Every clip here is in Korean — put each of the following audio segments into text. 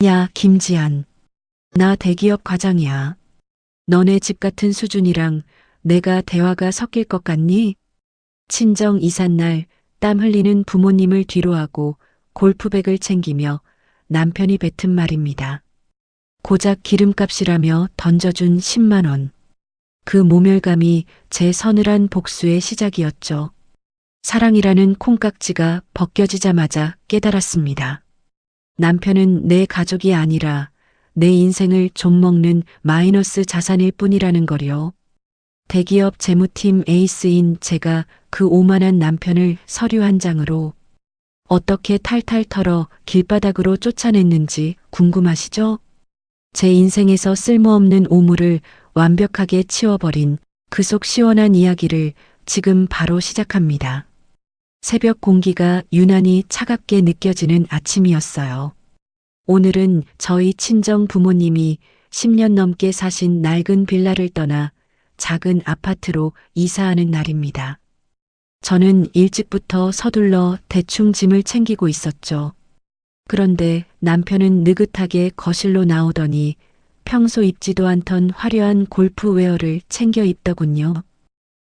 야, 김지한. 나 대기업 과장이야. 너네 집 같은 수준이랑 내가 대화가 섞일 것 같니? 친정 이삿날 땀 흘리는 부모님을 뒤로하고 골프백을 챙기며 남편이 뱉은 말입니다. 고작 기름값이라며 던져준 10만 원. 그 모멸감이 제 서늘한 복수의 시작이었죠. 사랑이라는 콩깍지가 벗겨지자마자 깨달았습니다. 남편은 내 가족이 아니라 내 인생을 좀먹는 마이너스 자산일 뿐이라는 거요. 대기업 재무팀 에이스인 제가 그 오만한 남편을 서류 한 장으로 어떻게 탈탈 털어 길바닥으로 쫓아냈는지 궁금하시죠? 제 인생에서 쓸모없는 오물을 완벽하게 치워버린 그 속 시원한 이야기를 지금 바로 시작합니다. 새벽 공기가 유난히 차갑게 느껴지는 아침이었어요. 오늘은 저희 친정 부모님이 10년 넘게 사신 낡은 빌라를 떠나 작은 아파트로 이사하는 날입니다. 저는 일찍부터 서둘러 대충 짐을 챙기고 있었죠. 그런데 남편은 느긋하게 거실로 나오더니 평소 입지도 않던 화려한 골프웨어를 챙겨 입더군요.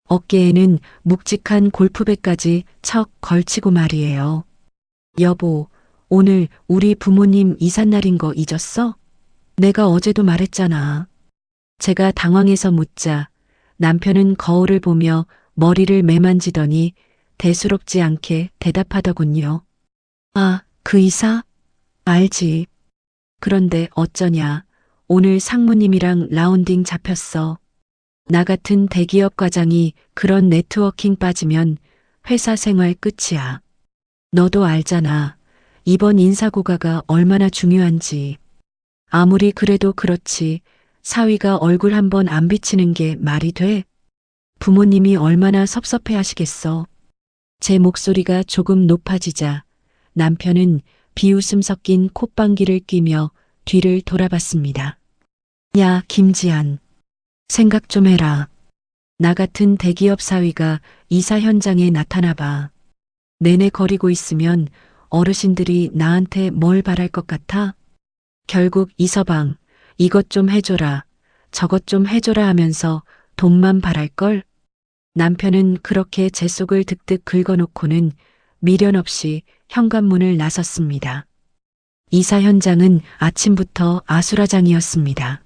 어깨에는 묵직한 골프백까지 척 걸치고 말이에요. 여보, 오늘 우리 부모님 이삿날인 거 잊었어? 내가 어제도 말했잖아. 제가 당황해서 묻자 남편은 거울을 보며 머리를 매만지더니 대수롭지 않게 대답하더군요. 아, 그 이사? 알지. 그런데 어쩌냐. 오늘 상무님이랑 라운딩 잡혔어. 나 같은 대기업 과장이 그런 네트워킹 빠지면 회사 생활 끝이야. 너도 알잖아. 이번 인사고과가 얼마나 중요한지. 아무리 그래도 그렇지. 사위가 얼굴 한번 안 비치는 게 말이 돼? 부모님이 얼마나 섭섭해 하시겠어. 제 목소리가 조금 높아지자 남편은 비웃음 섞인 콧방귀를 뀌며 뒤를 돌아봤습니다. 야, 김지한. 생각 좀 해라. 나 같은 대기업 사위가 이사 현장에 나타나 봐. 내내 거리고 있으면 어르신들이 나한테 뭘 바랄 것 같아? 결국 이 서방, 이것 좀 해줘라, 저것 좀 해줘라 하면서 돈만 바랄걸? 남편은 그렇게 제 속을 득득 긁어놓고는 미련 없이 현관문을 나섰습니다. 이사 현장은 아침부터 아수라장이었습니다.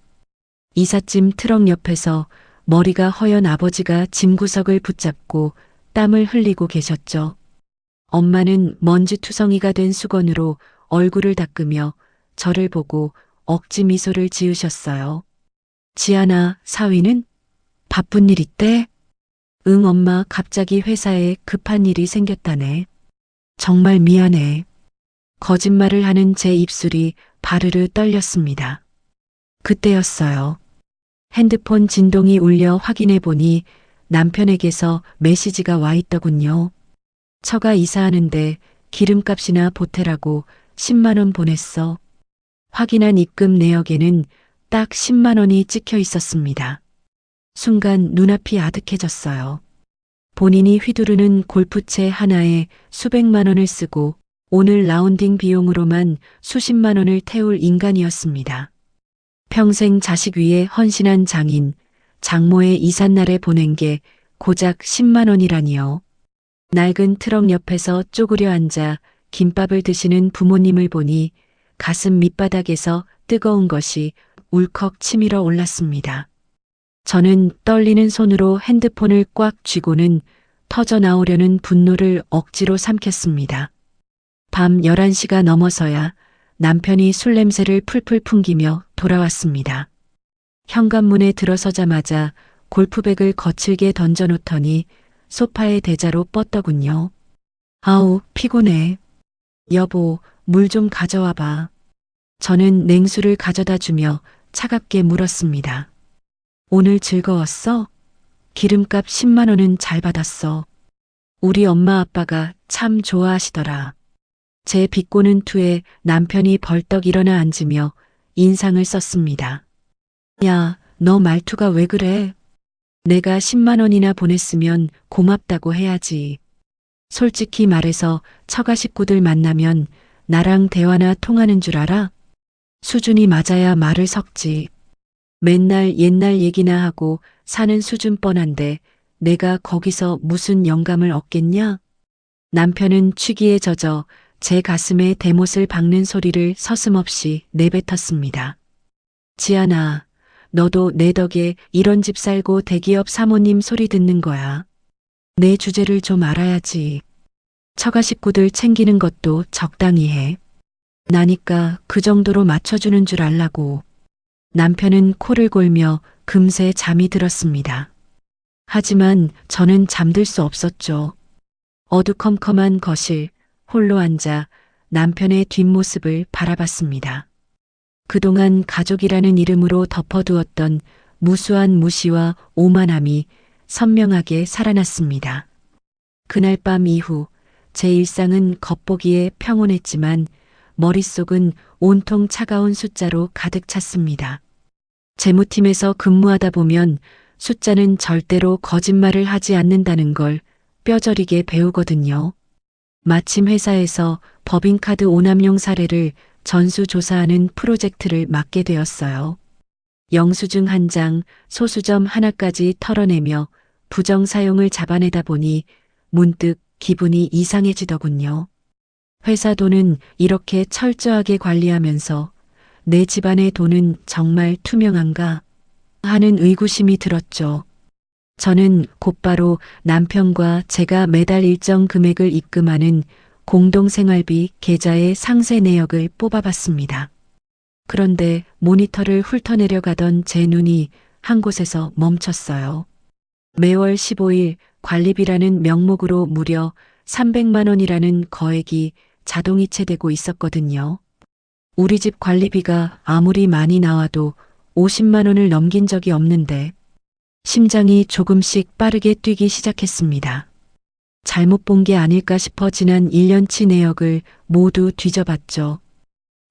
이삿짐 트럭 옆에서 머리가 허연 아버지가 짐구석을 붙잡고 땀을 흘리고 계셨죠. 엄마는 먼지투성이가 된 수건으로 얼굴을 닦으며 저를 보고 억지 미소를 지으셨어요. 지아나, 사위는? 바쁜 일 있대? 응, 엄마, 갑자기 회사에 급한 일이 생겼다네. 정말 미안해. 거짓말을 하는 제 입술이 바르르 떨렸습니다. 그때였어요. 핸드폰 진동이 울려 확인해 보니 남편에게서 메시지가 와 있더군요. 처가 이사하는데 기름값이나 보태라고 10만 원 보냈어. 확인한 입금 내역에는 딱 10만 원이 찍혀 있었습니다. 순간 눈앞이 아득해졌어요. 본인이 휘두르는 골프채 하나에 수백만 원을 쓰고 오늘 라운딩 비용으로만 수십만 원을 태울 인간이었습니다. 평생 자식 위에 헌신한 장인, 장모의 이삿날에 보낸 게 고작 10만 원이라니요. 낡은 트럭 옆에서 쪼그려 앉아 김밥을 드시는 부모님을 보니 가슴 밑바닥에서 뜨거운 것이 울컥 치밀어 올랐습니다. 저는 떨리는 손으로 핸드폰을 꽉 쥐고는 터져 나오려는 분노를 억지로 삼켰습니다. 밤 11시가 넘어서야 남편이 술 냄새를 풀풀 풍기며 돌아왔습니다. 현관문에 들어서자마자 골프백을 거칠게 던져놓더니 소파에 대자로 뻗더군요. 아우, 피곤해. 여보, 물 좀 가져와 봐. 저는 냉수를 가져다 주며 차갑게 물었습니다. 오늘 즐거웠어? 기름값 10만 원은 잘 받았어. 우리 엄마 아빠가 참 좋아하시더라. 제 비꼬는 투에 남편이 벌떡 일어나 앉으며 인상을 썼습니다. 야, 너 말투가 왜 그래? 내가 10만 원이나 보냈으면 고맙다고 해야지. 솔직히 말해서 처가 식구들 만나면 나랑 대화나 통하는 줄 알아? 수준이 맞아야 말을 섞지. 맨날 옛날 얘기나 하고 사는 수준 뻔한데 내가 거기서 무슨 영감을 얻겠냐? 남편은 취기에 젖어 제 가슴에 대못을 박는 소리를 서슴없이 내뱉었습니다. 지안아, 너도 내 덕에 이런 집 살고 대기업 사모님 소리 듣는 거야. 내 주제를 좀 알아야지. 처가 식구들 챙기는 것도 적당히 해. 나니까 그 정도로 맞춰주는 줄 알라고. 남편은 코를 골며 금세 잠이 들었습니다. 하지만 저는 잠들 수 없었죠. 어두컴컴한 거실, 홀로 앉아 남편의 뒷모습을 바라봤습니다. 그동안 가족이라는 이름으로 덮어두었던 무수한 무시와 오만함이 선명하게 살아났습니다. 그날 밤 이후 제 일상은 겉보기에 평온했지만 머릿속은 온통 차가운 숫자로 가득 찼습니다. 재무팀에서 근무하다 보면 숫자는 절대로 거짓말을 하지 않는다는 걸 뼈저리게 배우거든요. 마침 회사에서 법인카드 오남용 사례를 전수조사하는 프로젝트를 맡게 되었어요. 영수증 한 장, 소수점 하나까지 털어내며 부정 사용을 잡아내다 보니 문득 기분이 이상해지더군요. 회사 돈은 이렇게 철저하게 관리하면서 내 집안의 돈은 정말 투명한가 하는 의구심이 들었죠. 저는 곧바로 남편과 제가 매달 일정 금액을 입금하는 공동생활비 계좌의 상세 내역을 뽑아봤습니다. 그런데 모니터를 훑어내려가던 제 눈이 한 곳에서 멈췄어요. 매월 15일 관리비라는 명목으로 무려 300만 원이라는 거액이 자동이체되고 있었거든요. 우리 집 관리비가 아무리 많이 나와도 50만 원을 넘긴 적이 없는데 심장이 조금씩 빠르게 뛰기 시작했습니다. 잘못 본 게 아닐까 싶어 지난 1년치 내역을 모두 뒤져봤죠.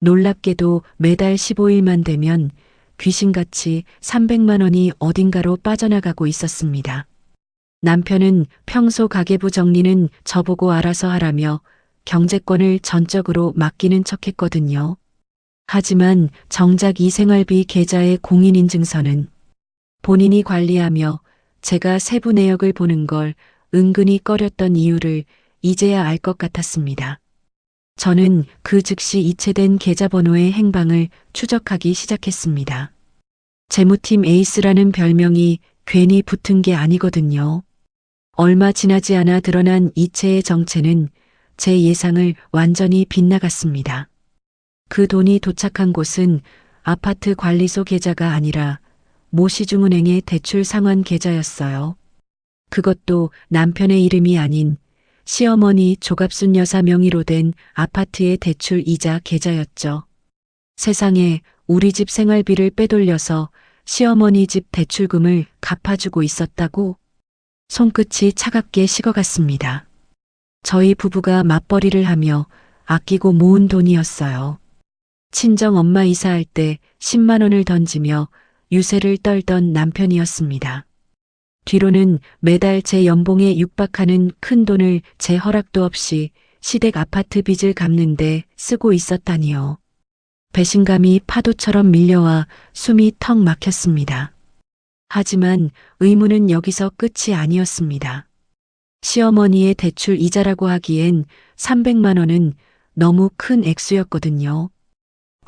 놀랍게도 매달 15일만 되면 귀신같이 300만 원이 어딘가로 빠져나가고 있었습니다. 남편은 평소 가계부 정리는 저보고 알아서 하라며 경제권을 전적으로 맡기는 척했거든요. 하지만 정작 이 생활비 계좌의 공인인증서는 본인이 관리하며 제가 세부 내역을 보는 걸 은근히 꺼렸던 이유를 이제야 알 것 같았습니다. 저는 그 즉시 이체된 계좌번호의 행방을 추적하기 시작했습니다. 재무팀 에이스라는 별명이 괜히 붙은 게 아니거든요. 얼마 지나지 않아 드러난 이체의 정체는 제 예상을 완전히 빗나갔습니다. 그 돈이 도착한 곳은 아파트 관리소 계좌가 아니라 모 시중은행의 대출 상환 계좌였어요. 그것도 남편의 이름이 아닌 시어머니 조갑순 여사 명의로 된 아파트의 대출 이자 계좌였죠. 세상에 우리 집 생활비를 빼돌려서 시어머니 집 대출금을 갚아주고 있었다고? 손끝이 차갑게 식어갔습니다. 저희 부부가 맞벌이를 하며 아끼고 모은 돈이었어요. 친정 엄마 이사할 때 10만 원을 던지며 유세를 떨던 남편이었습니다. 뒤로는 매달 제 연봉에 육박하는 큰 돈을 제 허락도 없이 시댁 아파트 빚을 갚는데 쓰고 있었다니요. 배신감이 파도처럼 밀려와 숨이 턱 막혔습니다. 하지만 의무는 여기서 끝이 아니었습니다. 시어머니의 대출 이자라고 하기엔 300만 원은 너무 큰 액수였거든요.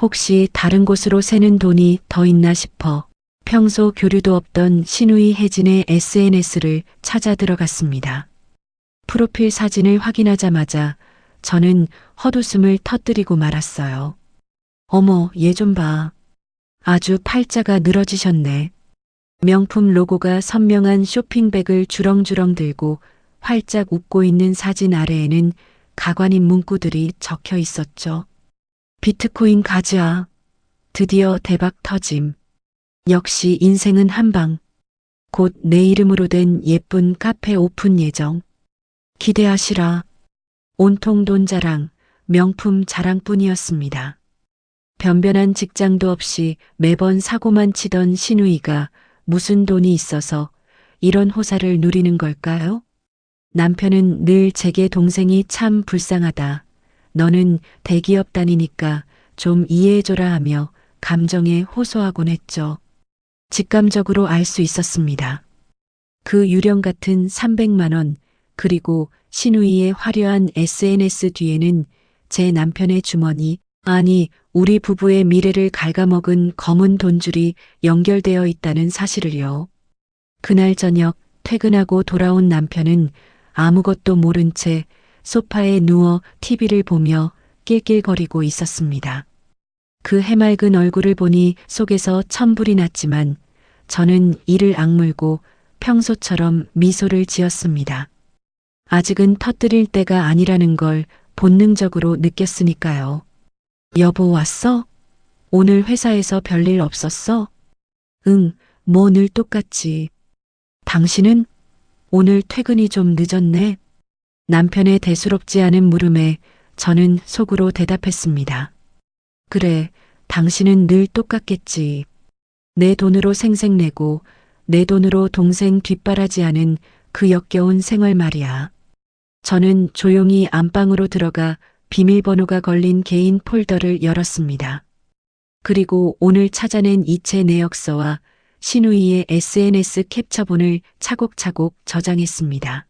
혹시 다른 곳으로 새는 돈이 더 있나 싶어 평소 교류도 없던 신우이 혜진의 SNS를 찾아 들어갔습니다. 프로필 사진을 확인하자마자 저는 헛웃음을 터뜨리고 말았어요. 어머, 얘 좀 봐. 아주 팔자가 늘어지셨네. 명품 로고가 선명한 쇼핑백을 주렁주렁 들고 활짝 웃고 있는 사진 아래에는 가관인 문구들이 적혀 있었죠. 비트코인 가즈아. 드디어 대박 터짐. 역시 인생은 한방. 곧 내 이름으로 된 예쁜 카페 오픈 예정. 기대하시라. 온통 돈 자랑, 명품 자랑뿐이었습니다. 변변한 직장도 없이 매번 사고만 치던 신우이가 무슨 돈이 있어서 이런 호사를 누리는 걸까요? 남편은 늘 제게 동생이 참 불쌍하다. 너는 대기업 다니니까 좀 이해해줘라 하며 감정에 호소하곤 했죠. 직감적으로 알 수 있었습니다. 그 유령 같은 300만 원, 그리고 신우이의 화려한 SNS 뒤에는 제 남편의 주머니, 아니, 우리 부부의 미래를 갉아먹은 검은 돈줄이 연결되어 있다는 사실을요. 그날 저녁 퇴근하고 돌아온 남편은 아무것도 모른 채 소파에 누워 TV를 보며 낄낄거리고 있었습니다. 그 해맑은 얼굴을 보니 속에서 천불이 났지만 저는 이를 악물고 평소처럼 미소를 지었습니다. 아직은 터뜨릴 때가 아니라는 걸 본능적으로 느꼈으니까요. 여보 왔어? 오늘 회사에서 별일 없었어? 응, 뭐 늘 똑같지. 당신은? 오늘 퇴근이 좀 늦었네. 남편의 대수롭지 않은 물음에 저는 속으로 대답했습니다. 그래, 당신은 늘 똑같겠지. 내 돈으로 생색내고 내 돈으로 동생 뒷바라지하는 그 역겨운 생활 말이야. 저는 조용히 안방으로 들어가 비밀번호가 걸린 개인 폴더를 열었습니다. 그리고 오늘 찾아낸 이체 내역서와 신우이의 SNS 캡처본을 차곡차곡 저장했습니다.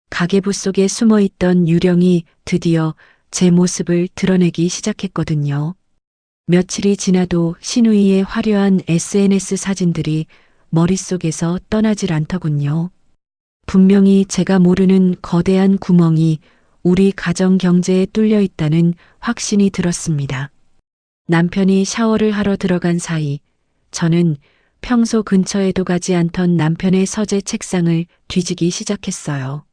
가계부 속에 숨어있던 유령이 드디어 제 모습을 드러내기 시작했거든요. 며칠이 지나도 신우이의 화려한 SNS 사진들이 머릿속에서 떠나질 않더군요. 분명히 제가 모르는 거대한 구멍이 우리 가정 경제에 뚫려 있다는 확신이 들었습니다. 남편이 샤워를 하러 들어간 사이 저는 평소 근처에도 가지 않던 남편의 서재 책상을 뒤지기 시작했어요.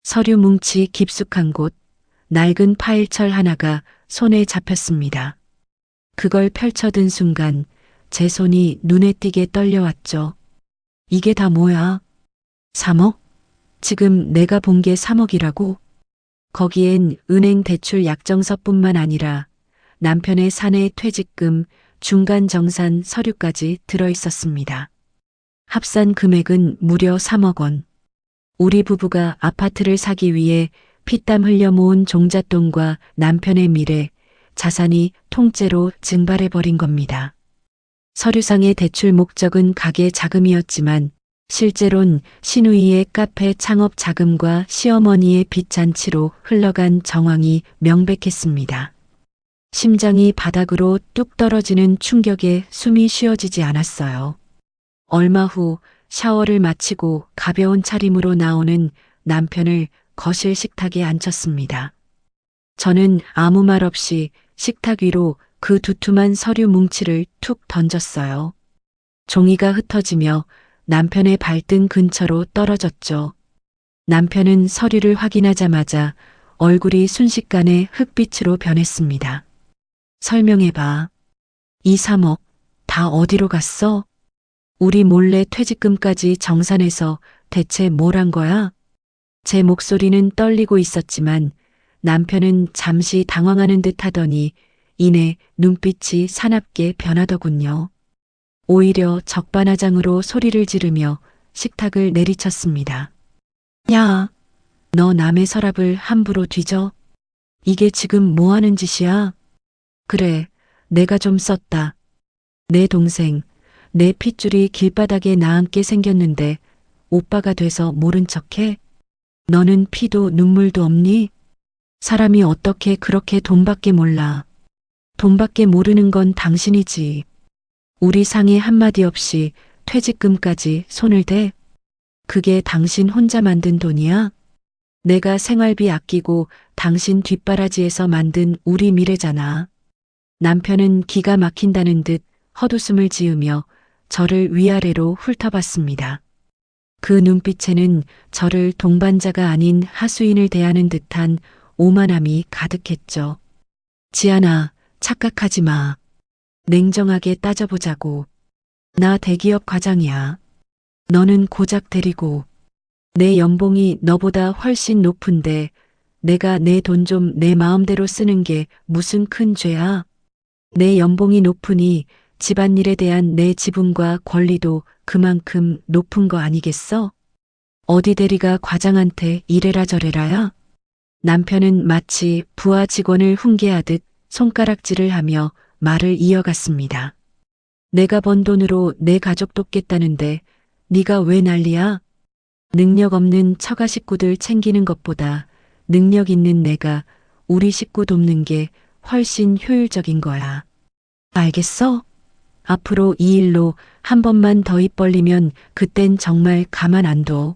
서류 뭉치 깊숙한 곳, 낡은 파일철 하나가 손에 잡혔습니다. 그걸 펼쳐든 순간 제 손이 눈에 띄게 떨려왔죠. 이게 다 뭐야? 3억? 지금 내가 본 게 3억이라고? 거기엔 은행 대출 약정서뿐만 아니라 남편의 사내 퇴직금, 중간 정산 서류까지 들어 있었습니다. 합산 금액은 무려 3억 원. 우리 부부가 아파트를 사기 위해 피땀 흘려 모은 종잣돈과 남편의 미래, 자산이 통째로 증발해버린 겁니다. 서류상의 대출 목적은 가계 자금이었지만 실제론 신우이의 카페 창업 자금과 시어머니의 빚 잔치로 흘러간 정황이 명백했습니다. 심장이 바닥으로 뚝 떨어지는 충격에 숨이 쉬어지지 않았어요. 얼마 후 샤워를 마치고 가벼운 차림으로 나오는 남편을 거실 식탁에 앉혔습니다. 저는 아무 말 없이 식탁 위로 그 두툼한 서류 뭉치를 툭 던졌어요. 종이가 흩어지며 남편의 발등 근처로 떨어졌죠. 남편은 서류를 확인하자마자 얼굴이 순식간에 흑빛으로 변했습니다. 설명해봐. 이 3억 다 어디로 갔어? 우리 몰래 퇴직금까지 정산해서 대체 뭘 한 거야? 제 목소리는 떨리고 있었지만 남편은 잠시 당황하는 듯 하더니 이내 눈빛이 사납게 변하더군요. 오히려 적반하장으로 소리를 지르며 식탁을 내리쳤습니다. 야, 너 남의 서랍을 함부로 뒤져? 이게 지금 뭐 하는 짓이야? 그래, 내가 좀 썼다. 내 동생, 내 핏줄이 길바닥에 나앉게 생겼는데 오빠가 돼서 모른 척해? 너는 피도 눈물도 없니? 사람이 어떻게 그렇게 돈밖에 몰라. 돈밖에 모르는 건 당신이지. 우리 상의 한마디 없이 퇴직금까지 손을 대? 그게 당신 혼자 만든 돈이야? 내가 생활비 아끼고 당신 뒷바라지에서 만든 우리 미래잖아. 남편은 기가 막힌다는 듯 헛웃음을 지으며 저를 위아래로 훑어봤습니다. 그 눈빛에는 저를 동반자가 아닌 하수인을 대하는 듯한 오만함이 가득했죠. 지안아, 착각하지 마. 냉정하게 따져보자고. 나 대기업 과장이야. 너는 고작 대리고. 내 연봉이 너보다 훨씬 높은데 내가 내 돈 좀 내 마음대로 쓰는 게 무슨 큰 죄야? 내 연봉이 높으니 집안일에 대한 내 지분과 권리도 그만큼 높은 거 아니겠어? 어디 대리가 과장한테 이래라 저래라야? 남편은 마치 부하 직원을 훈계하듯 손가락질을 하며 말을 이어갔습니다. 내가 번 돈으로 내 가족 돕겠다는데 네가 왜 난리야? 능력 없는 처가 식구들 챙기는 것보다 능력 있는 내가 우리 식구 돕는 게 훨씬 효율적인 거야. 알겠어? 앞으로 이 일로 한 번만 더 입 벌리면 그땐 정말 가만 안 둬.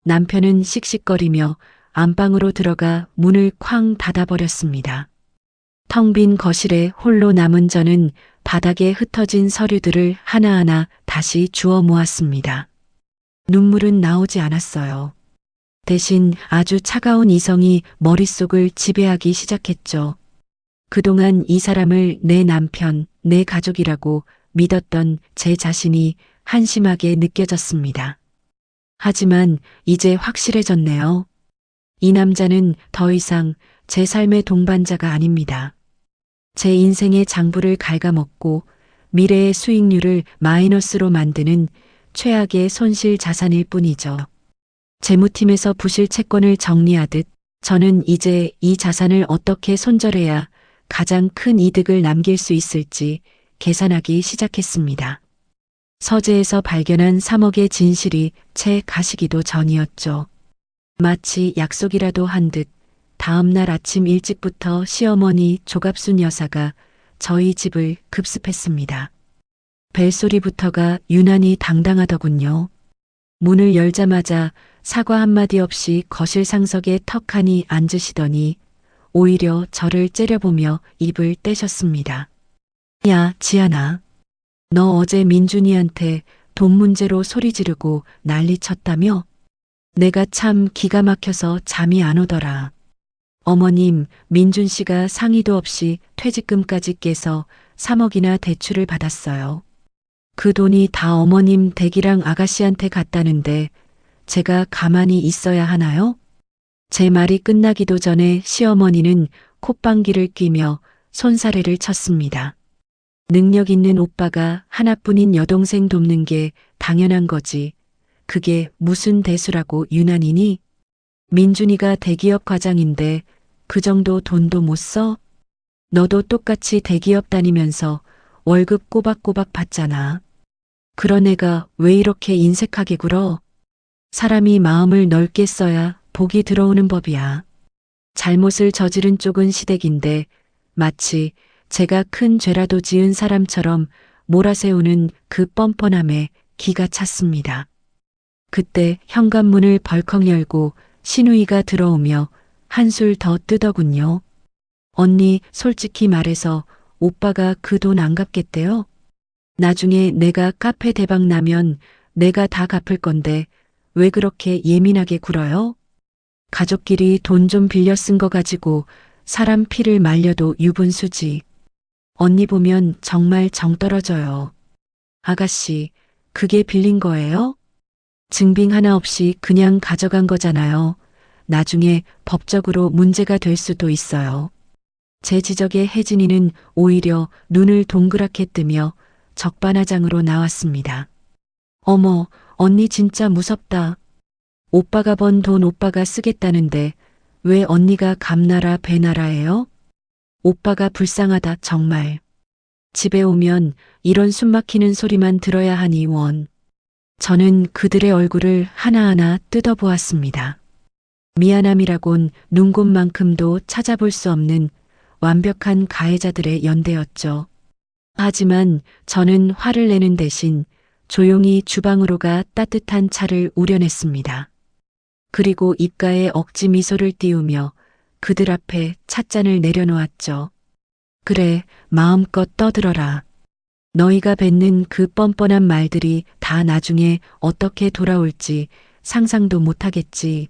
남편은 씩씩거리며 안방으로 들어가 문을 쾅 닫아버렸습니다. 텅 빈 거실에 홀로 남은 저는 바닥에 흩어진 서류들을 하나하나 다시 주워 모았습니다. 눈물은 나오지 않았어요. 대신 아주 차가운 이성이 머릿속을 지배하기 시작했죠. 그동안 이 사람을 내 남편, 내 가족이라고 믿었던 제 자신이 한심하게 느껴졌습니다. 하지만 이제 확실해졌네요. 이 남자는 더 이상 제 삶의 동반자가 아닙니다. 제 인생의 장부를 갉아먹고 미래의 수익률을 마이너스로 만드는 최악의 손실 자산일 뿐이죠. 재무팀에서 부실 채권을 정리하듯 저는 이제 이 자산을 어떻게 손절해야 가장 큰 이득을 남길 수 있을지 계산하기 시작했습니다. 서재에서 발견한 3억의 진실이 채 가시기도 전이었죠. 마치 약속이라도 한 듯 다음 날 아침 일찍부터 시어머니 조갑순 여사가 저희 집을 급습했습니다. 벨소리부터가 유난히 당당하더군요. 문을 열자마자 사과 한마디 없이 거실 상석에 턱하니 앉으시더니 오히려 저를 째려보며 입을 떼셨습니다. 야, 지안아. 너 어제 민준이한테 돈 문제로 소리 지르고 난리 쳤다며? 내가 참 기가 막혀서 잠이 안 오더라. 어머님, 민준 씨가 상의도 없이 퇴직금까지 깨서 3억이나 대출을 받았어요. 그 돈이 다 어머님 댁이랑 아가씨한테 갔다는데 제가 가만히 있어야 하나요? 제 말이 끝나기도 전에 시어머니는 콧방귀를 뀌며 손사래를 쳤습니다. 능력 있는 오빠가 하나뿐인 여동생 돕는 게 당연한 거지. 그게 무슨 대수라고 유난이니? 민준이가 대기업 과장인데 그 정도 돈도 못 써? 너도 똑같이 대기업 다니면서 월급 꼬박꼬박 받잖아. 그런 애가 왜 이렇게 인색하게 굴어? 사람이 마음을 넓게 써야 복이 들어오는 법이야. 잘못을 저지른 쪽은 시댁인데 마치 제가 큰 죄라도 지은 사람처럼 몰아세우는 그 뻔뻔함에 기가 찼습니다. 그때 현관문을 벌컥 열고 신우이가 들어오며 한술 더 뜨더군요. 언니, 솔직히 말해서 오빠가 그 돈 안 갚겠대요? 나중에 내가 카페 대박 나면 내가 다 갚을 건데 왜 그렇게 예민하게 굴어요? 가족끼리 돈 좀 빌려 쓴 거 가지고 사람 피를 말려도 유분수지. 언니 보면 정말 정 떨어져요. 아가씨, 그게 빌린 거예요? 증빙 하나 없이 그냥 가져간 거잖아요. 나중에 법적으로 문제가 될 수도 있어요. 제 지적에 혜진이는 오히려 눈을 동그랗게 뜨며 적반하장으로 나왔습니다. 어머, 언니 진짜 무섭다. 오빠가 번 돈 오빠가 쓰겠다는데 왜 언니가 감나라 배나라예요? 오빠가 불쌍하다 정말. 집에 오면 이런 숨막히는 소리만 들어야 하니 원. 저는 그들의 얼굴을 하나하나 뜯어보았습니다. 미안함이라곤 눈곱만큼도 찾아볼 수 없는 완벽한 가해자들의 연대였죠. 하지만 저는 화를 내는 대신 조용히 주방으로 가 따뜻한 차를 우려냈습니다. 그리고 입가에 억지 미소를 띄우며 그들 앞에 찻잔을 내려놓았죠. 그래, 마음껏 떠들어라. 너희가 뱉는 그 뻔뻔한 말들이 다 나중에 어떻게 돌아올지 상상도 못하겠지.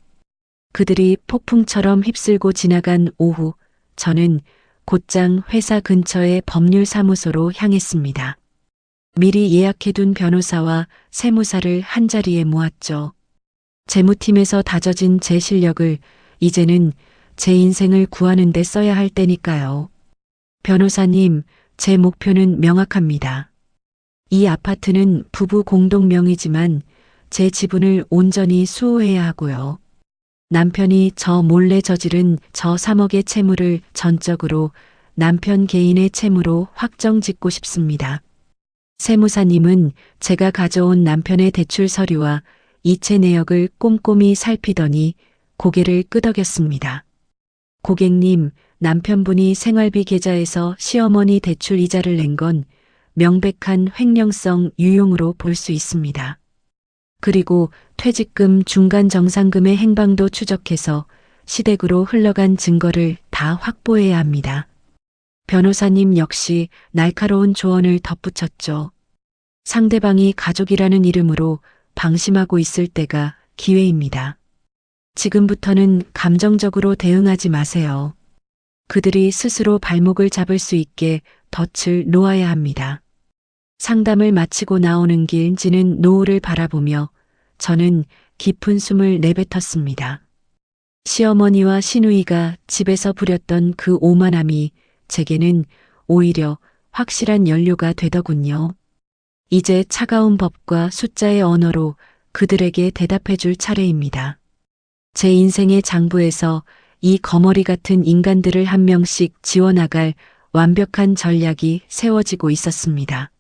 그들이 폭풍처럼 휩쓸고 지나간 오후, 저는 곧장 회사 근처의 법률사무소로 향했습니다. 미리 예약해둔 변호사와 세무사를 한자리에 모았죠. 재무팀에서 다져진 제 실력을 이제는 제 인생을 구하는 데 써야 할 때니까요. 변호사님, 제 목표는 명확합니다. 이 아파트는 부부 공동 명의지만 제 지분을 온전히 수호해야 하고요. 남편이 저 몰래 저지른 저 3억의 채무를 전적으로 남편 개인의 채무로 확정 짓고 싶습니다. 세무사님은 제가 가져온 남편의 대출 서류와 이체 내역을 꼼꼼히 살피더니 고개를 끄덕였습니다. 고객님, 남편분이 생활비 계좌에서 시어머니 대출 이자를 낸 건 명백한 횡령성 유용으로 볼 수 있습니다. 그리고 퇴직금 중간 정산금의 행방도 추적해서 시댁으로 흘러간 증거를 다 확보해야 합니다. 변호사님 역시 날카로운 조언을 덧붙였죠. 상대방이 가족이라는 이름으로 방심하고 있을 때가 기회입니다. 지금부터는 감정적으로 대응하지 마세요. 그들이 스스로 발목을 잡을 수 있게 덫을 놓아야 합니다. 상담을 마치고 나오는 길 지는 노을을 바라보며 저는 깊은 숨을 내뱉었습니다. 시어머니와 시누이가 집에서 부렸던 그 오만함이 제게는 오히려 확실한 연료가 되더군요. 이제 차가운 법과 숫자의 언어로 그들에게 대답해 줄 차례입니다. 제 인생의 장부에서 이 거머리 같은 인간들을 한 명씩 지워나갈 완벽한 전략이 세워지고 있었습니다.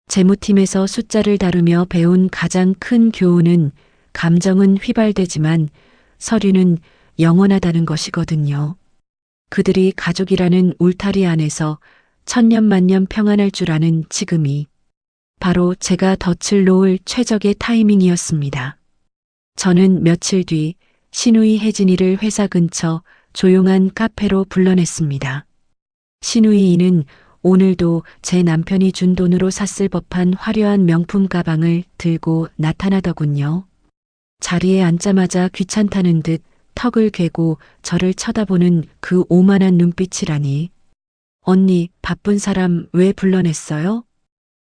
재무팀에서 숫자를 다루며 배운 가장 큰 교훈은 감정은 휘발되지만 서류는 영원하다는 것이거든요. 그들이 가족이라는 울타리 안에서 천년만년 평안할 줄 아는 지금이 바로 제가 덫을 놓을 최적의 타이밍이었습니다. 저는 며칠 뒤 시누이 혜진이를 회사 근처 조용한 카페로 불러냈습니다. 시누이는 오늘도 제 남편이 준 돈으로 샀을 법한 화려한 명품 가방을 들고 나타나더군요. 자리에 앉자마자 귀찮다는 듯 턱을 괴고 저를 쳐다보는 그 오만한 눈빛이라니. 언니, 바쁜 사람 왜 불러냈어요?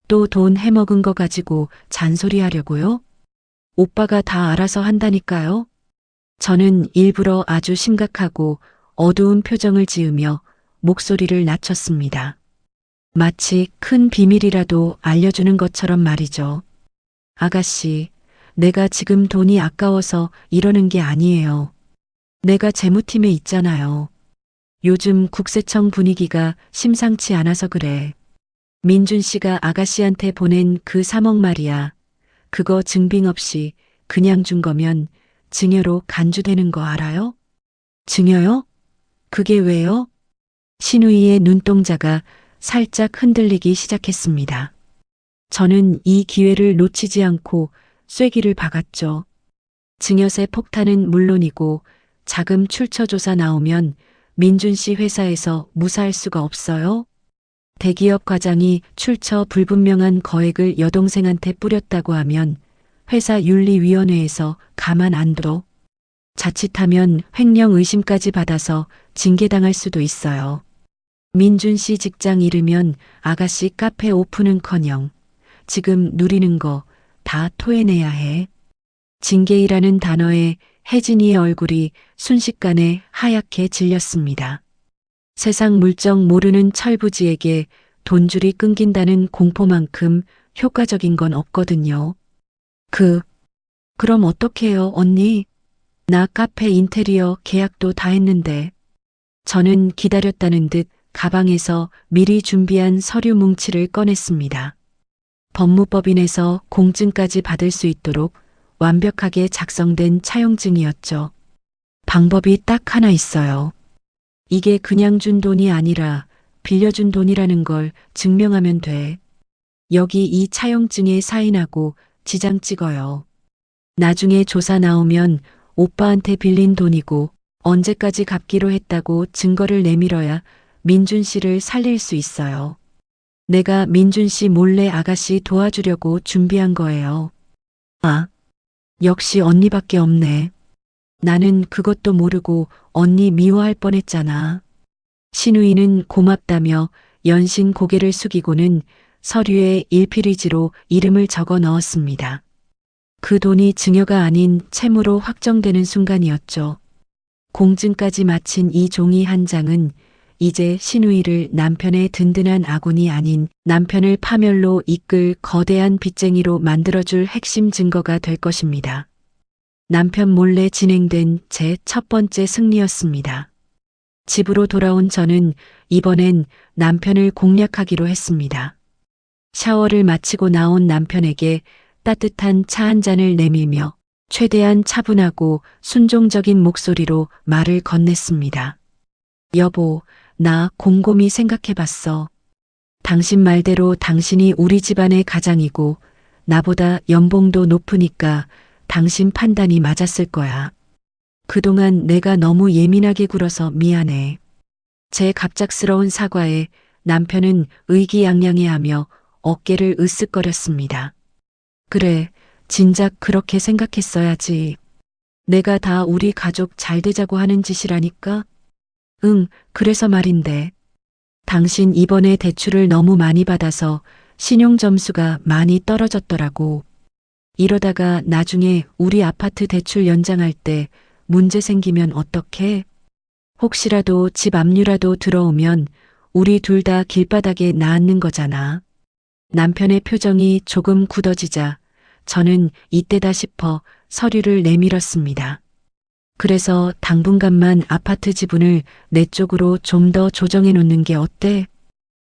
또 돈 해먹은 거 가지고 잔소리하려고요? 오빠가 다 알아서 한다니까요. 저는 일부러 아주 심각하고 어두운 표정을 지으며 목소리를 낮췄습니다. 마치 큰 비밀이라도 알려주는 것처럼 말이죠. 아가씨, 내가 지금 돈이 아까워서 이러는 게 아니에요. 내가 재무팀에 있잖아요. 요즘 국세청 분위기가 심상치 않아서 그래. 민준 씨가 아가씨한테 보낸 그 3억 말이야. 그거 증빙 없이 그냥 준 거면 증여로 간주되는 거 알아요? 증여요? 그게 왜요? 시누이의 눈동자가 살짝 흔들리기 시작했습니다. 저는 이 기회를 놓치지 않고 쐐기를 박았죠. 증여세 폭탄은 물론이고 자금 출처 조사 나오면 민준 씨 회사에서 무사할 수가 없어요. 대기업 과장이 출처 불분명한 거액을 여동생한테 뿌렸다고 하면 회사 윤리위원회에서 가만 안 둬. 자칫하면 횡령 의심까지 받아서 징계당할 수도 있어요. 민준 씨 직장 잃으면 아가씨 카페 오픈은커녕 지금 누리는 거 다 토해내야 해. 징계이라는 단어에 혜진이의 얼굴이 순식간에 하얗게 질렸습니다. 세상 물정 모르는 철부지에게 돈줄이 끊긴다는 공포만큼 효과적인 건 없거든요. 그럼 어떡해요, 언니? 나 카페 인테리어 계약도 다 했는데. 저는 기다렸다는 듯 가방에서 미리 준비한 서류 뭉치를 꺼냈습니다. 법무법인에서 공증까지 받을 수 있도록 완벽하게 작성된 차용증이었죠. 방법이 딱 하나 있어요. 이게 그냥 준 돈이 아니라 빌려준 돈이라는 걸 증명하면 돼. 여기 이 차용증에 사인하고 지장 찍어요. 나중에 조사 나오면 오빠한테 빌린 돈이고 언제까지 갚기로 했다고 증거를 내밀어야 민준 씨를 살릴 수 있어요. 내가 민준 씨 몰래 아가씨 도와주려고 준비한 거예요. 아, 역시 언니밖에 없네. 나는 그것도 모르고 언니 미워할 뻔했잖아. 시누이는 고맙다며 연신 고개를 숙이고는 서류에 1페이지로 이름을 적어 넣었습니다. 그 돈이 증여가 아닌 채무로 확정되는 순간이었죠. 공증까지 마친 이 종이 한 장은 이제 시누이를 남편의 든든한 아군이 아닌 남편을 파멸로 이끌 거대한 빚쟁이로 만들어줄 핵심 증거가 될 것입니다. 남편 몰래 진행된 제 첫 번째 승리였습니다. 집으로 돌아온 저는 이번엔 남편을 공략하기로 했습니다. 샤워를 마치고 나온 남편에게 따뜻한 차 한 잔을 내밀며 최대한 차분하고 순종적인 목소리로 말을 건넸습니다. 여보, 나 곰곰이 생각해봤어. 당신 말대로 당신이 우리 집안의 가장이고 나보다 연봉도 높으니까 당신 판단이 맞았을 거야. 그동안 내가 너무 예민하게 굴어서 미안해. 제 갑작스러운 사과에 남편은 의기양양해하며 어깨를 으쓱거렸습니다. 그래, 진작 그렇게 생각했어야지. 내가 다 우리 가족 잘 되자고 하는 짓이라니까? 응, 그래서 말인데. 당신 이번에 대출을 너무 많이 받아서 신용 점수가 많이 떨어졌더라고. 이러다가 나중에 우리 아파트 대출 연장할 때 문제 생기면 어떡해? 혹시라도 집 압류라도 들어오면 우리 둘 다 길바닥에 나앉는 거잖아. 남편의 표정이 조금 굳어지자 저는 이때다 싶어 서류를 내밀었습니다. 그래서 당분간만 아파트 지분을 내 쪽으로 좀 더 조정해 놓는 게 어때?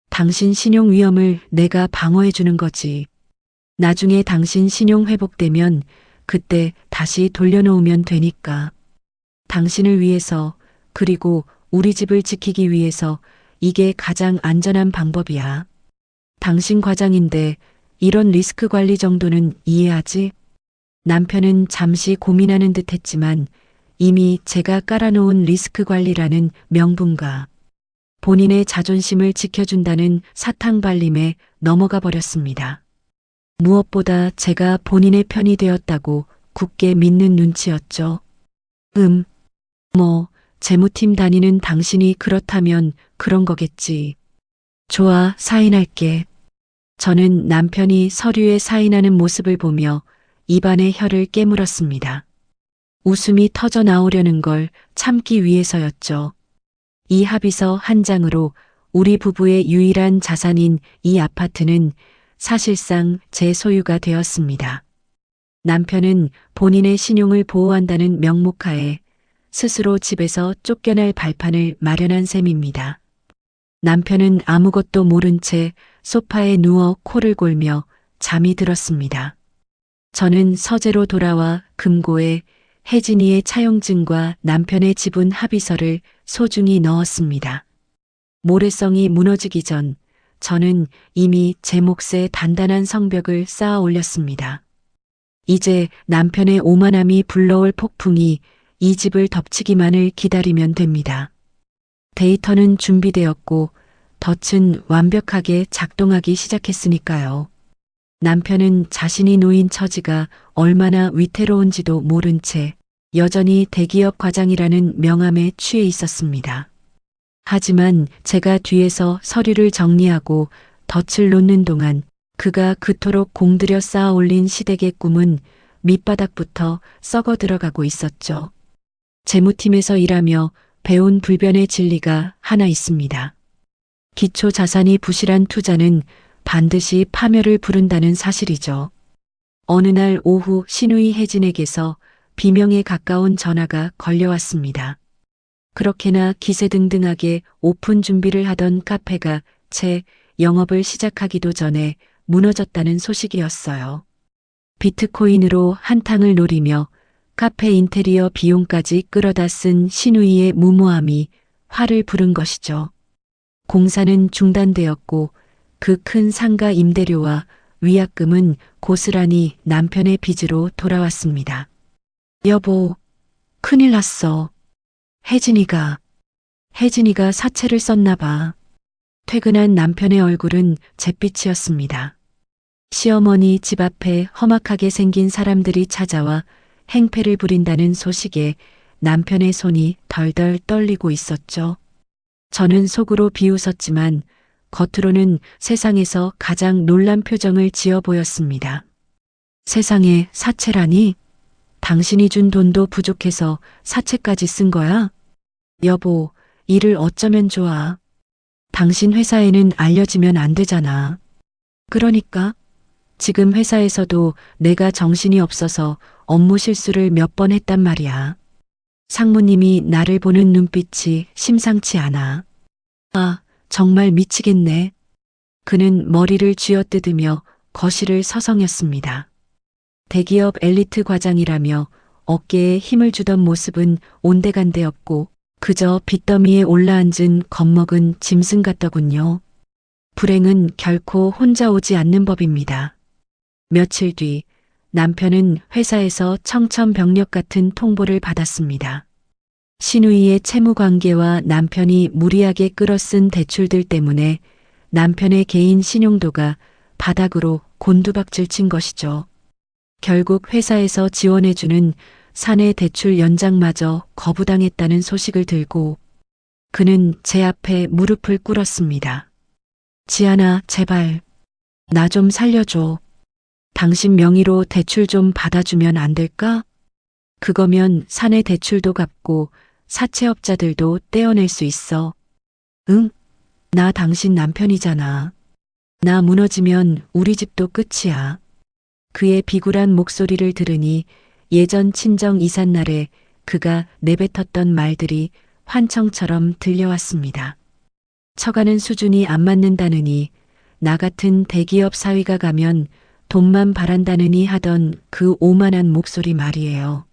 당신 신용 위험을 내가 방어해 주는 거지. 나중에 당신 신용 회복되면 그때 다시 돌려놓으면 되니까. 당신을 위해서 그리고 우리 집을 지키기 위해서 이게 가장 안전한 방법이야. 당신 과장인데 이런 리스크 관리 정도는 이해하지? 남편은 잠시 고민하는 듯 했지만 이미 제가 깔아놓은 리스크 관리라는 명분과 본인의 자존심을 지켜준다는 사탕발림에 넘어가 버렸습니다. 무엇보다 제가 본인의 편이 되었다고 굳게 믿는 눈치였죠. 재무팀 다니는 당신이 그렇다면 그런 거겠지. 좋아, 사인할게. 저는 남편이 서류에 사인하는 모습을 보며 입안의 혀를 깨물었습니다. 웃음이 터져 나오려는 걸 참기 위해서였죠. 이 합의서 한 장으로 우리 부부의 유일한 자산인 이 아파트는 사실상 제 소유가 되었습니다. 남편은 본인의 신용을 보호한다는 명목하에 스스로 집에서 쫓겨날 발판을 마련한 셈입니다. 남편은 아무것도 모른 채 소파에 누워 코를 골며 잠이 들었습니다. 저는 서재로 돌아와 금고에 혜진이의 차용증과 남편의 지분 합의서를 소중히 넣었습니다. 모래성이 무너지기 전 저는 이미 제 몫에 단단한 성벽을 쌓아 올렸습니다. 이제 남편의 오만함이 불러올 폭풍이 이 집을 덮치기만을 기다리면 됩니다. 데이터는 준비되었고 덫은 완벽하게 작동하기 시작했으니까요. 남편은 자신이 놓인 처지가 얼마나 위태로운지도 모른 채 여전히 대기업 과장이라는 명함에 취해 있었습니다. 하지만 제가 뒤에서 서류를 정리하고 덫을 놓는 동안 그가 그토록 공들여 쌓아 올린 시댁의 꿈은 밑바닥부터 썩어 들어가고 있었죠. 재무팀에서 일하며 배운 불변의 진리가 하나 있습니다. 기초 자산이 부실한 투자는 반드시 파멸을 부른다는 사실이죠. 어느 날 오후 신우이 혜진에게서 비명에 가까운 전화가 걸려왔습니다. 그렇게나 기세등등하게 오픈 준비를 하던 카페가 채 영업을 시작하기도 전에 무너졌다는 소식이었어요. 비트코인으로 한탕을 노리며 카페 인테리어 비용까지 끌어다 쓴 신우이의 무모함이 화를 부른 것이죠. 공사는 중단되었고 그 큰 상가 임대료와 위약금은 고스란히 남편의 빚으로 돌아왔습니다. 여보, 큰일 났어. 혜진이가 사채를 썼나 봐. 퇴근한 남편의 얼굴은 잿빛이었습니다. 시어머니 집 앞에 험악하게 생긴 사람들이 찾아와 행패를 부린다는 소식에 남편의 손이 덜덜 떨리고 있었죠. 저는 속으로 비웃었지만 겉으로는 세상에서 가장 놀란 표정을 지어 보였습니다. 세상에 사채라니? 당신이 준 돈도 부족해서 사채까지 쓴 거야? 여보, 일을 어쩌면 좋아. 당신 회사에는 알려지면 안 되잖아. 그러니까 지금 회사에서도 내가 정신이 없어서 업무 실수를 몇 번 했단 말이야. 상무님이 나를 보는 눈빛이 심상치 않아. 아, 정말 미치겠네. 그는 머리를 쥐어뜯으며 거실을 서성였습니다. 대기업 엘리트 과장이라며 어깨에 힘을 주던 모습은 온데간데 없고 그저 빚더미에 올라앉은 겁먹은 짐승 같더군요. 불행은 결코 혼자 오지 않는 법입니다. 며칠 뒤 남편은 회사에서 청천벽력 같은 통보를 받았습니다. 신우이의 채무 관계와 남편이 무리하게 끌어쓴 대출들 때문에 남편의 개인 신용도가 바닥으로 곤두박질 친 것이죠. 결국 회사에서 지원해주는 사내 대출 연장마저 거부당했다는 소식을 들고 그는 제 앞에 무릎을 꿇었습니다. 지아나, 제발 나 좀 살려줘. 당신 명의로 대출 좀 받아주면 안 될까? 그거면 사내 대출도 갚고 사채업자들도 떼어낼 수 있어. 응? 나 당신 남편이잖아. 나 무너지면 우리 집도 끝이야. 그의 비굴한 목소리를 들으니 예전 친정 이삿날에 그가 내뱉었던 말들이 환청처럼 들려왔습니다. 처가는 수준이 안 맞는다느니 나 같은 대기업 사위가 가면 돈만 바란다느니 하던 그 오만한 목소리 말이에요.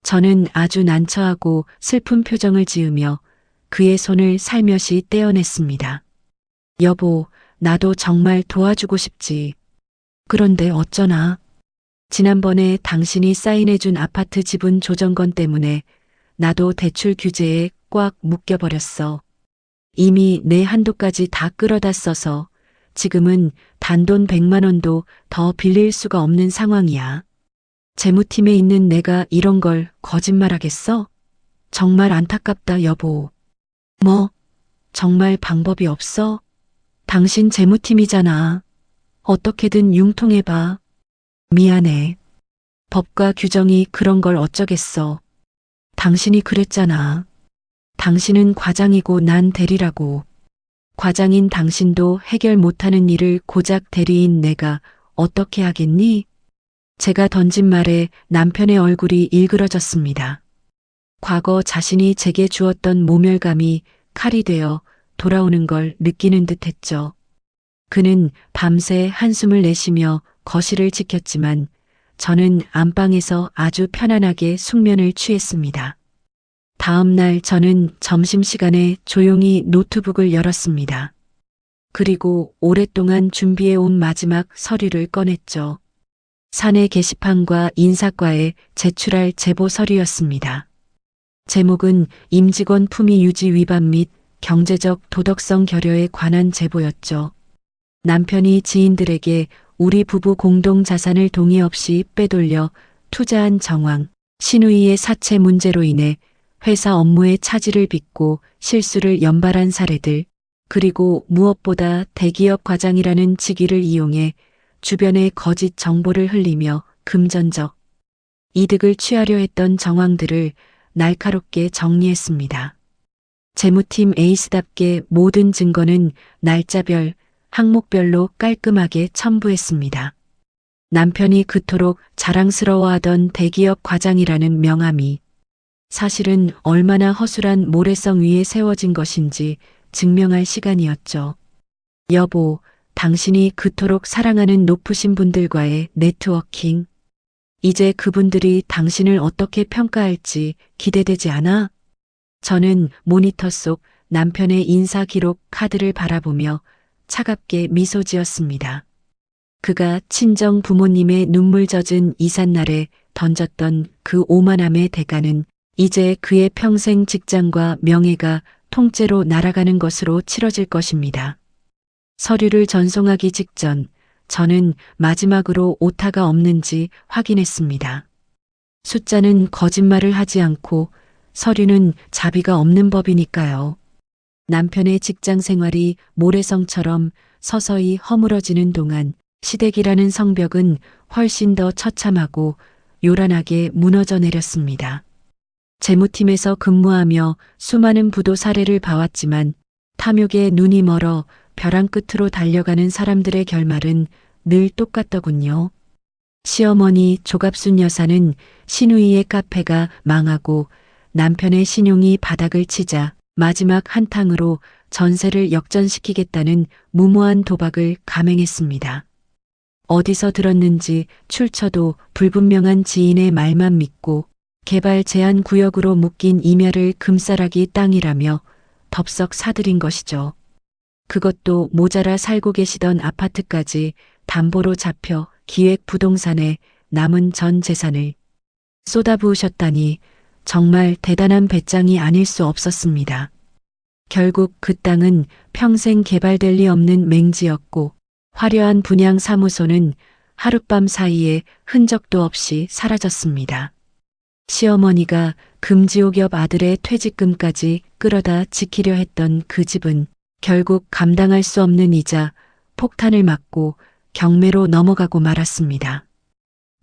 저는 아주 난처하고 슬픈 표정을 지으며 그의 손을 살며시 떼어냈습니다. 여보, 나도 정말 도와주고 싶지. 그런데 어쩌나. 지난번에 당신이 사인해준 아파트 지분 조정건 때문에 나도 대출 규제에 꽉 묶여버렸어. 이미 내 한도까지 다 끌어다 써서 지금은 단돈 100만 원도 더 빌릴 수가 없는 상황이야. 재무팀에 있는 내가 이런 걸 거짓말하겠어? 정말 안타깝다, 여보. 뭐? 정말 방법이 없어? 당신 재무팀이잖아. 어떻게든 융통해봐. 미안해. 법과 규정이 그런 걸 어쩌겠어. 당신이 그랬잖아. 당신은 과장이고 난 대리라고. 과장인 당신도 해결 못하는 일을 고작 대리인 내가 어떻게 하겠니? 제가 던진 말에 남편의 얼굴이 일그러졌습니다. 과거 자신이 제게 주었던 모멸감이 칼이 되어 돌아오는 걸 느끼는 듯 했죠. 그는 밤새 한숨을 내쉬며 거실을 지켰지만 저는 안방에서 아주 편안하게 숙면을 취했습니다. 다음 날 저는 점심시간에 조용히 노트북을 열었습니다. 그리고 오랫동안 준비해온 마지막 서류를 꺼냈죠. 사내 게시판과 인사과에 제출할 제보 서류였습니다. 제목은 임직원 품위 유지 위반 및 경제적 도덕성 결여에 관한 제보였죠. 남편이 지인들에게 우리 부부 공동 자산을 동의 없이 빼돌려 투자한 정황, 신우이의 사채 문제로 인해 회사 업무에 차질을 빚고 실수를 연발한 사례들, 그리고 무엇보다 대기업 과장이라는 직위를 이용해 주변에 거짓 정보를 흘리며 금전적 이득을 취하려 했던 정황들을 날카롭게 정리했습니다. 재무팀 에이스답게 모든 증거는 날짜별, 항목별로 깔끔하게 첨부했습니다. 남편이 그토록 자랑스러워하던 대기업 과장이라는 명함이 사실은 얼마나 허술한 모래성 위에 세워진 것인지 증명할 시간이었죠. 여보, 당신이 그토록 사랑하는 높으신 분들과의 네트워킹. 이제 그분들이 당신을 어떻게 평가할지 기대되지 않아? 저는 모니터 속 남편의 인사 기록 카드를 바라보며 차갑게 미소 지었습니다. 그가 친정 부모님의 눈물 젖은 이삿날에 던졌던 그 오만함의 대가는 이제 그의 평생 직장과 명예가 통째로 날아가는 것으로 치러질 것입니다. 서류를 전송하기 직전 저는 마지막으로 오타가 없는지 확인했습니다. 숫자는 거짓말을 하지 않고 서류는 자비가 없는 법이니까요. 남편의 직장 생활이 모래성처럼 서서히 허물어지는 동안 시댁이라는 성벽은 훨씬 더 처참하고 요란하게 무너져 내렸습니다. 재무팀에서 근무하며 수많은 부도 사례를 봐왔지만 탐욕에 눈이 멀어 벼랑 끝으로 달려가는 사람들의 결말은 늘 똑같더군요. 시어머니 조갑순 여사는 신우이의 카페가 망하고 남편의 신용이 바닥을 치자 마지막 한탕으로 전세를 역전시키겠다는 무모한 도박을 감행했습니다. 어디서 들었는지 출처도 불분명한 지인의 말만 믿고 개발 제한 구역으로 묶인 임야를 금싸라기 땅이라며 덥석 사들인 것이죠. 그것도 모자라 살고 계시던 아파트까지 담보로 잡혀 기획 부동산에 남은 전 재산을 쏟아부으셨다니 정말 대단한 배짱이 아닐 수 없었습니다. 결국 그 땅은 평생 개발될 리 없는 맹지였고 화려한 분양 사무소는 하룻밤 사이에 흔적도 없이 사라졌습니다. 시어머니가 금지옥엽 아들의 퇴직금까지 끌어다 지키려 했던 그 집은 결국 감당할 수 없는 이자, 폭탄을 맞고 경매로 넘어가고 말았습니다.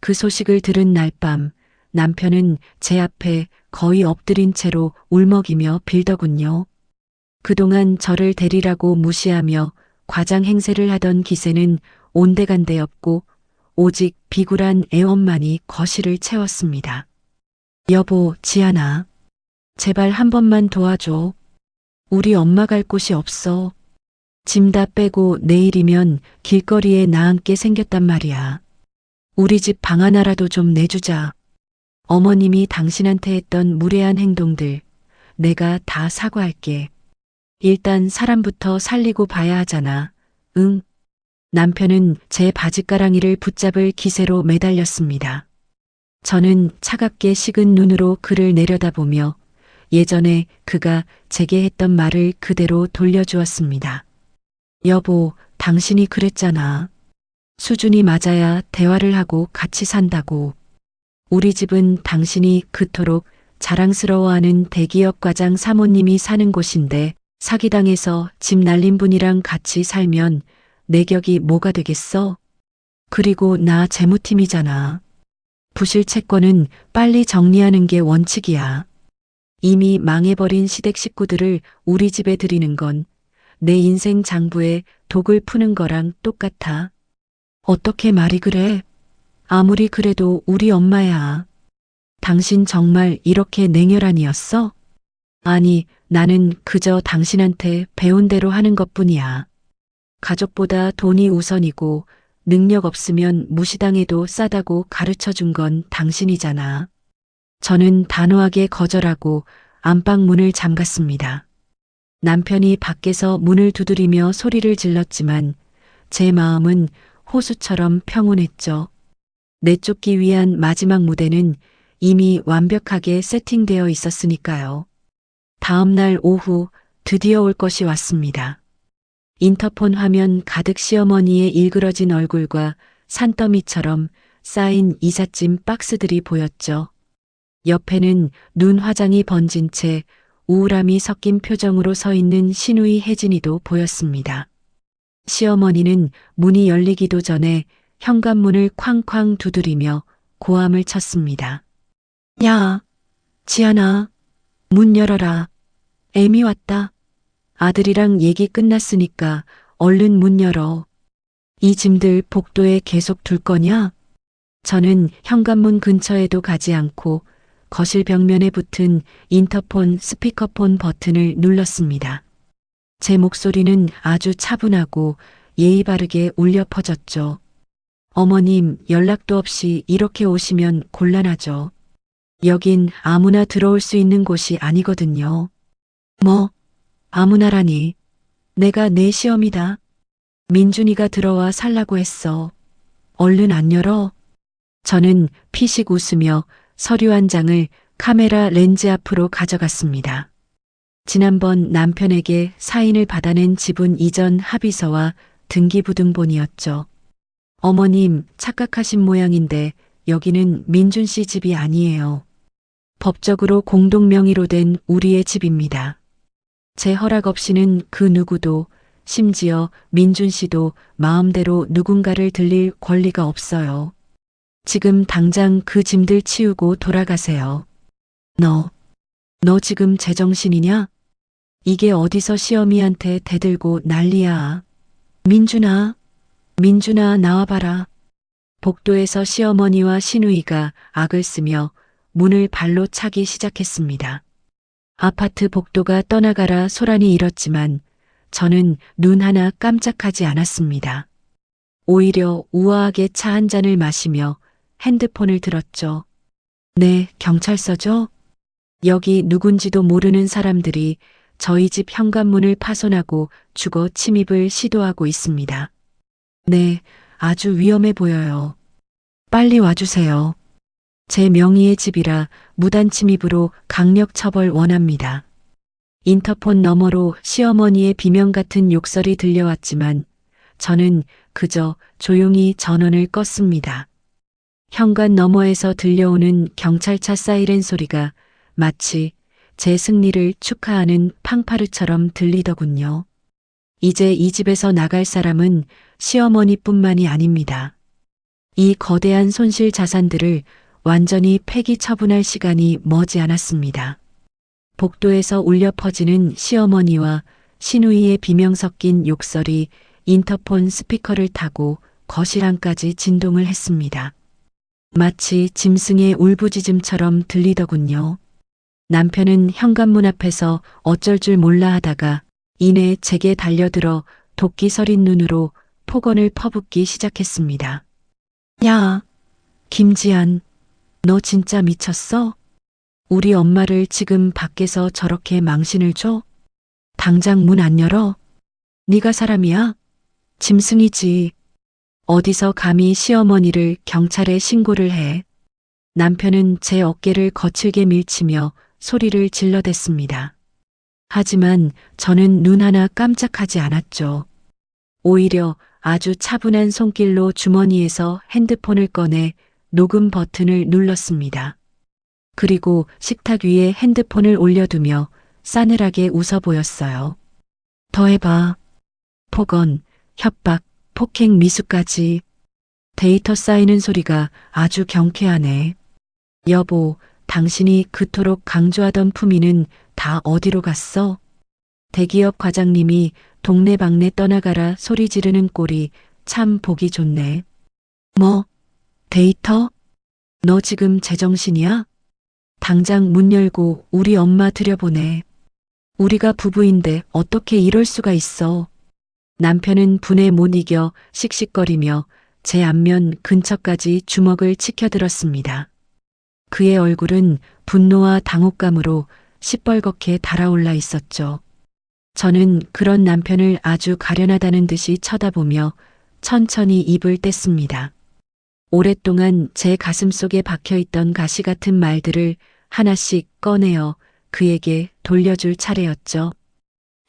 그 소식을 들은 날 밤 남편은 제 앞에 거의 엎드린 채로 울먹이며 빌더군요. 그동안 저를 데리라고 무시하며 과장 행세를 하던 기세는 온데간데 없고 오직 비굴한 애원만이 거실을 채웠습니다. 여보, 지안아. 제발 한 번만 도와줘. 우리 엄마 갈 곳이 없어. 짐 다 빼고 내일이면 길거리에 나앉게 생겼단 말이야. 우리 집 방 하나라도 좀 내주자. 어머님이 당신한테 했던 무례한 행동들 내가 다 사과할게. 일단 사람부터 살리고 봐야 하잖아. 응. 남편은 제 바짓가랑이를 붙잡을 기세로 매달렸습니다. 저는 차갑게 식은 눈으로 그를 내려다보며 예전에 그가 제게 했던 말을 그대로 돌려주었습니다. 여보, 당신이 그랬잖아. 수준이 맞아야 대화를 하고 같이 산다고. 우리 집은 당신이 그토록 자랑스러워하는 대기업 과장 사모님이 사는 곳인데 사기당해서 집 날린 분이랑 같이 살면 내 격이 뭐가 되겠어? 그리고 나 재무팀이잖아. 부실 채권은 빨리 정리하는 게 원칙이야. 이미 망해버린 시댁 식구들을 우리 집에 들이는 건 내 인생 장부에 독을 푸는 거랑 똑같아. 어떻게 말이 그래? 아무리 그래도 우리 엄마야. 당신 정말 이렇게 냉혈한이었어? 아니, 나는 그저 당신한테 배운 대로 하는 것뿐이야. 가족보다 돈이 우선이고 능력 없으면 무시당해도 싸다고 가르쳐 준 건 당신이잖아. 저는 단호하게 거절하고 안방 문을 잠갔습니다. 남편이 밖에서 문을 두드리며 소리를 질렀지만 제 마음은 호수처럼 평온했죠. 내쫓기 위한 마지막 무대는 이미 완벽하게 세팅되어 있었으니까요. 다음 날 오후 드디어 올 것이 왔습니다. 인터폰 화면 가득 시어머니의 일그러진 얼굴과 산더미처럼 쌓인 이삿짐 박스들이 보였죠. 옆에는 눈 화장이 번진 채 우울함이 섞인 표정으로 서 있는 시누이 혜진이도 보였습니다. 시어머니는 문이 열리기도 전에 현관문을 쾅쾅 두드리며 고함을 쳤습니다. 야, 지안아, 문 열어라. 애미 왔다. 아들이랑 얘기 끝났으니까 얼른 문 열어. 이 짐들 복도에 계속 둘 거냐? 저는 현관문 근처에도 가지 않고 거실 벽면에 붙은 인터폰 스피커폰 버튼을 눌렀습니다. 제 목소리는 아주 차분하고 예의 바르게 울려 퍼졌죠. 어머님, 연락도 없이 이렇게 오시면 곤란하죠. 여긴 아무나 들어올 수 있는 곳이 아니거든요. 뭐, 아무나라니. 내가 내 시험이다. 민준이가 들어와 살라고 했어. 얼른 안 열어. 저는 피식 웃으며 서류 한 장을 카메라 렌즈 앞으로 가져갔습니다. 지난번 남편에게 사인을 받아낸 지분 이전 합의서와 등기부등본이었죠. 어머님, 착각하신 모양인데 여기는 민준 씨 집이 아니에요. 법적으로 공동명의로 된 우리의 집입니다. 제 허락 없이는 그 누구도, 심지어 민준 씨도 마음대로 누군가를 들릴 권리가 없어요. 지금 당장 그 짐들 치우고 돌아가세요. 너 지금 제정신이냐? 이게 어디서 시어미한테 대들고 난리야. 민준아 나와봐라. 복도에서 시어머니와 시누이가 악을 쓰며 문을 발로 차기 시작했습니다. 아파트 복도가 떠나가라 소란이 일었지만 저는 눈 하나 깜짝하지 않았습니다. 오히려 우아하게 차 한 잔을 마시며 핸드폰을 들었죠. 네, 경찰서죠? 여기 누군지도 모르는 사람들이 저희 집 현관문을 파손하고 주거 침입을 시도하고 있습니다. 네, 아주 위험해 보여요. 빨리 와주세요. 제 명의의 집이라 무단 침입으로 강력 처벌 원합니다. 인터폰 너머로 시어머니의 비명 같은 욕설이 들려왔지만 저는 그저 조용히 전원을 껐습니다. 현관 너머에서 들려오는 경찰차 사이렌 소리가 마치 제 승리를 축하하는 팡파르처럼 들리더군요. 이제 이 집에서 나갈 사람은 시어머니뿐만이 아닙니다. 이 거대한 손실 자산들을 완전히 폐기 처분할 시간이 머지 않았습니다. 복도에서 울려 퍼지는 시어머니와 시누이의 비명 섞인 욕설이 인터폰 스피커를 타고 거실 안까지 진동을 했습니다. 마치 짐승의 울부짖음처럼 들리더군요. 남편은 현관문 앞에서 어쩔 줄 몰라 하다가 이내 제게 달려들어 도끼 서린 눈으로 폭언을 퍼붓기 시작했습니다. 야, 김지한, 너 진짜 미쳤어? 우리 엄마를 지금 밖에서 저렇게 망신을 줘? 당장 문 안 열어? 네가 사람이야? 짐승이지. 어디서 감히 시어머니를 경찰에 신고를 해? 남편은 제 어깨를 거칠게 밀치며 소리를 질러댔습니다. 하지만 저는 눈 하나 깜짝하지 않았죠. 오히려 아주 차분한 손길로 주머니에서 핸드폰을 꺼내 녹음 버튼을 눌렀습니다. 그리고 식탁 위에 핸드폰을 올려두며 싸늘하게 웃어 보였어요. 더 해봐. 폭언, 협박, 폭행 미수까지. 데이터 쌓이는 소리가 아주 경쾌하네. 여보, 당신이 그토록 강조하던 품위는 다 어디로 갔어? 대기업 과장님이 동네방네 떠나가라 소리 지르는 꼴이 참 보기 좋네. 뭐? 데이터? 너 지금 제정신이야? 당장 문 열고 우리 엄마 들여보내. 우리가 부부인데 어떻게 이럴 수가 있어. 남편은 분에 못 이겨 씩씩거리며 제 안면 근처까지 주먹을 치켜들었습니다. 그의 얼굴은 분노와 당혹감으로 시뻘겋게 달아올라 있었죠. 저는 그런 남편을 아주 가련하다는 듯이 쳐다보며 천천히 입을 뗐습니다. 오랫동안 제 가슴속에 박혀있던 가시 같은 말들을 하나씩 꺼내어 그에게 돌려줄 차례였죠.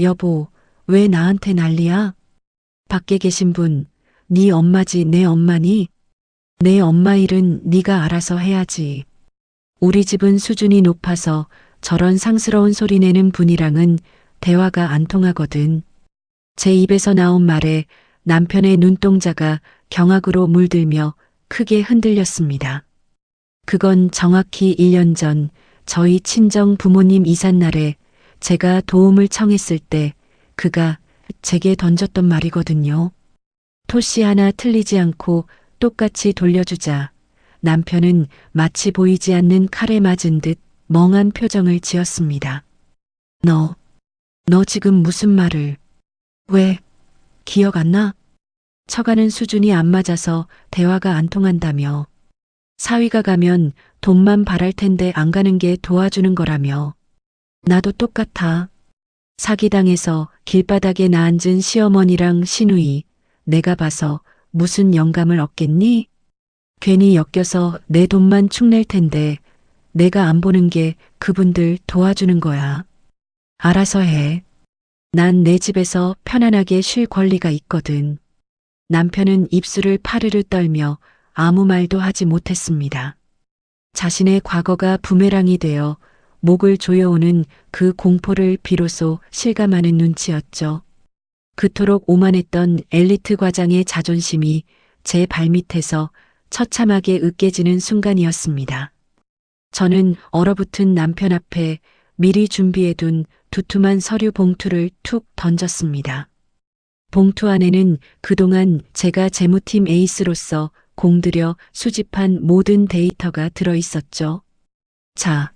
여보, 왜 나한테 난리야? 밖에 계신 분, 네 엄마지 내 엄마니? 내 엄마 일은 네가 알아서 해야지. 우리 집은 수준이 높아서 저런 상스러운 소리 내는 분이랑은 대화가 안 통하거든. 제 입에서 나온 말에 남편의 눈동자가 경악으로 물들며 크게 흔들렸습니다. 그건 정확히 1년 전 저희 친정 부모님 이삿날에 제가 도움을 청했을 때 그가 제게 던졌던 말이거든요. 토시 하나 틀리지 않고 똑같이 돌려주자 남편은 마치 보이지 않는 칼에 맞은 듯 멍한 표정을 지었습니다. 너 지금 무슨 말을? 왜? 기억 안 나? 쳐가는 수준이 안 맞아서 대화가 안 통한다며. 사위가 가면 돈만 바랄 텐데 안 가는 게 도와주는 거라며. 나도 똑같아. 사기당해서 길바닥에 나앉은 시어머니랑 시누이, 내가 봐서 무슨 영감을 얻겠니? 괜히 엮여서 내 돈만 축낼 텐데 내가 안 보는 게 그분들 도와주는 거야. 알아서 해. 난 내 집에서 편안하게 쉴 권리가 있거든. 남편은 입술을 파르르 떨며 아무 말도 하지 못했습니다. 자신의 과거가 부메랑이 되어 목을 조여오는 그 공포를 비로소 실감하는 눈치였죠. 그토록 오만했던 엘리트 과장의 자존심이 제 발밑에서 처참하게 으깨지는 순간이었습니다. 저는 얼어붙은 남편 앞에 미리 준비해둔 두툼한 서류 봉투를 툭 던졌습니다. 봉투 안에는 그동안 제가 재무팀 에이스로서 공들여 수집한 모든 데이터가 들어 있었죠. 자,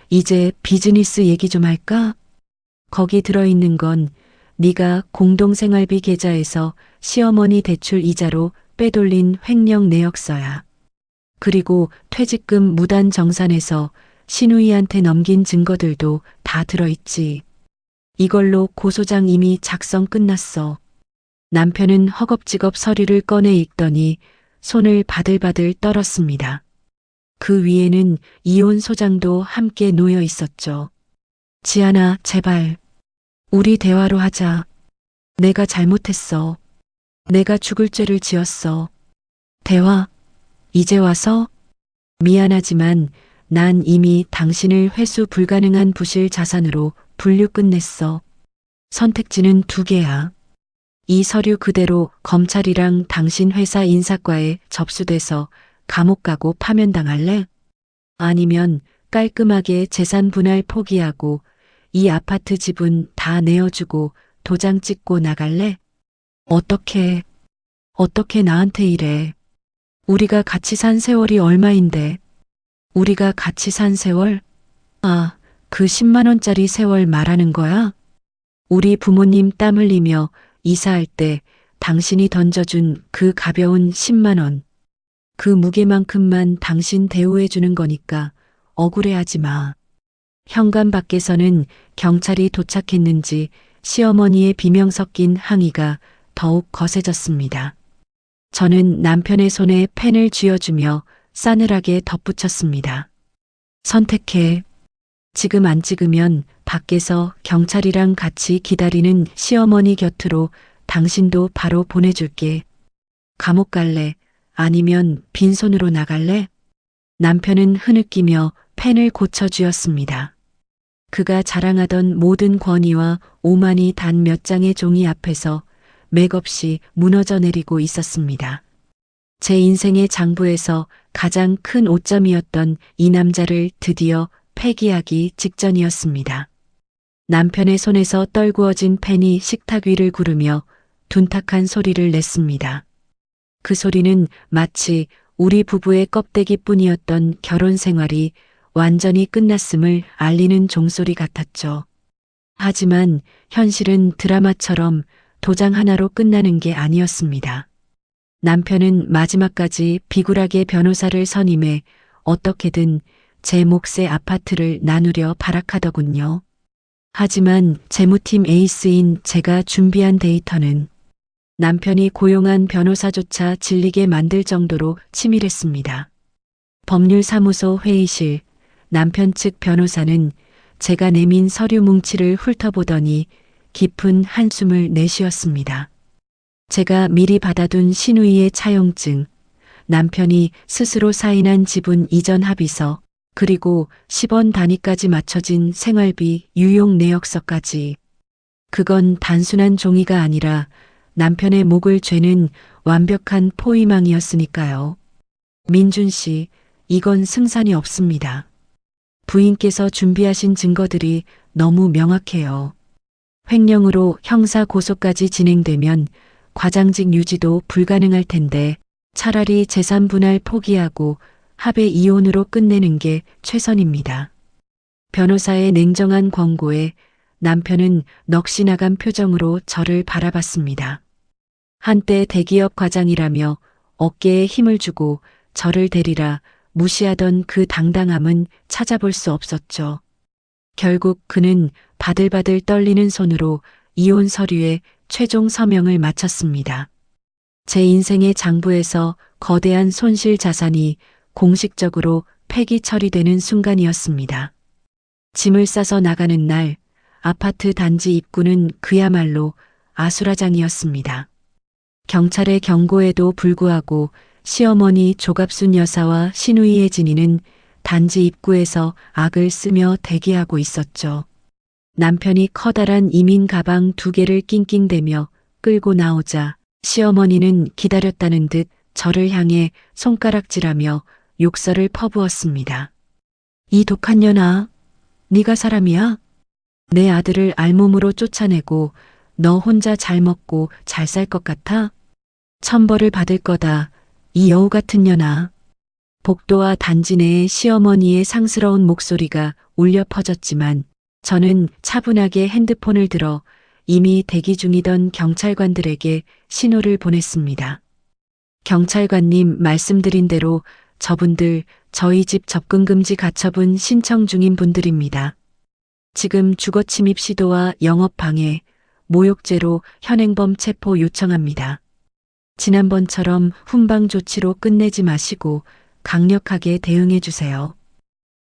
이제 비즈니스 얘기 좀 할까? 거기 들어있는 건 네가 공동생활비 계좌에서 시어머니 대출 이자로 빼돌린 횡령 내역서야. 그리고 퇴직금 무단 정산해서 신우이한테 넘긴 증거들도 다 들어있지. 이걸로 고소장 이미 작성 끝났어. 남편은 허겁지겁 서류를 꺼내 읽더니 손을 바들바들 떨었습니다. 그 위에는 이혼 소장도 함께 놓여 있었죠. 지안아, 제발. 우리 대화로 하자. 내가 잘못했어. 내가 죽을 죄를 지었어. 대화, 이제 와서? 미안하지만 난 이미 당신을 회수 불가능한 부실 자산으로 분류 끝냈어. 선택지는 두 개야. 이 서류 그대로 검찰이랑 당신 회사 인사과에 접수돼서 감옥 가고 파면당할래? 아니면 깔끔하게 재산 분할 포기하고 이 아파트 지분 다 내어주고 도장 찍고 나갈래? 어떻게 나한테 이래? 우리가 같이 산 세월이 얼마인데? 우리가 같이 산 세월? 아, 그 10만 원짜리 세월 말하는 거야? 우리 부모님 땀 흘리며 이사할 때 당신이 던져준 그 가벼운 10만 원. 그 무게만큼만 당신 대우해 주는 거니까 억울해하지 마. 현관 밖에서는 경찰이 도착했는지 시어머니의 비명 섞인 항의가 더욱 거세졌습니다. 저는 남편의 손에 펜을 쥐어주며 싸늘하게 덧붙였습니다. 선택해. 지금 안 찍으면 밖에서 경찰이랑 같이 기다리는 시어머니 곁으로 당신도 바로 보내줄게. 감옥 갈래? 아니면 빈손으로 나갈래? 남편은 흐느끼며 펜을 고쳐주었습니다. 그가 자랑하던 모든 권위와 오만이 단 몇 장의 종이 앞에서 맥없이 무너져 내리고 있었습니다. 제 인생의 장부에서 가장 큰 오점이었던 이 남자를 드디어 폐기하기 직전이었습니다. 남편의 손에서 떨구어진 펜이 식탁 위를 구르며 둔탁한 소리를 냈습니다. 그 소리는 마치 우리 부부의 껍데기뿐이었던 결혼 생활이 완전히 끝났음을 알리는 종소리 같았죠. 하지만 현실은 드라마처럼 도장 하나로 끝나는 게 아니었습니다. 남편은 마지막까지 비굴하게 변호사를 선임해 어떻게든 제 몫의 아파트를 나누려 발악하더군요. 하지만 재무팀 에이스인 제가 준비한 데이터는 남편이 고용한 변호사조차 질리게 만들 정도로 치밀했습니다. 법률사무소 회의실, 남편 측 변호사는 제가 내민 서류 뭉치를 훑어보더니 깊은 한숨을 내쉬었습니다. 제가 미리 받아둔 시누이의 차용증, 남편이 스스로 사인한 지분 이전 합의서, 그리고 10원 단위까지 맞춰진 생활비 유용 내역서까지. 그건 단순한 종이가 아니라 남편의 목을 죄는 완벽한 포위망이었으니까요. 민준 씨, 이건 승산이 없습니다. 부인께서 준비하신 증거들이 너무 명확해요. 횡령으로 형사 고소까지 진행되면 과장직 유지도 불가능할 텐데 차라리 재산 분할 포기하고 합의 이혼으로 끝내는 게 최선입니다. 변호사의 냉정한 권고에 남편은 넋이 나간 표정으로 저를 바라봤습니다. 한때 대기업 과장이라며 어깨에 힘을 주고 저를 데리라 무시하던 그 당당함은 찾아볼 수 없었죠. 결국 그는 바들바들 떨리는 손으로 이혼 서류에 최종 서명을 마쳤습니다. 제 인생의 장부에서 거대한 손실 자산이 공식적으로 폐기 처리되는 순간이었습니다. 짐을 싸서 나가는 날 아파트 단지 입구는 그야말로 아수라장이었습니다. 경찰의 경고에도 불구하고 시어머니 조갑순 여사와 시누이 혜진이는 단지 입구에서 악을 쓰며 대기하고 있었죠. 남편이 커다란 이민 가방 2개를 낑낑대며 끌고 나오자 시어머니는 기다렸다는 듯 저를 향해 손가락질하며 욕설을 퍼부었습니다. 이 독한 년아, 네가 사람이야? 내 아들을 알몸으로 쫓아내고 너 혼자 잘 먹고 잘 살 것 같아? 천벌을 받을 거다, 이 여우 같은 년아. 복도와 단지 내에 시어머니의 상스러운 목소리가 울려 퍼졌지만 저는 차분하게 핸드폰을 들어 이미 대기 중이던 경찰관들에게 신호를 보냈습니다. 경찰관님 말씀드린 대로 저분들 저희 집 접근금지 가처분 신청 중인 분들입니다. 지금 주거침입 시도와 영업방해, 모욕죄로 현행범 체포 요청합니다. 지난번처럼 훈방 조치로 끝내지 마시고 강력하게 대응해 주세요.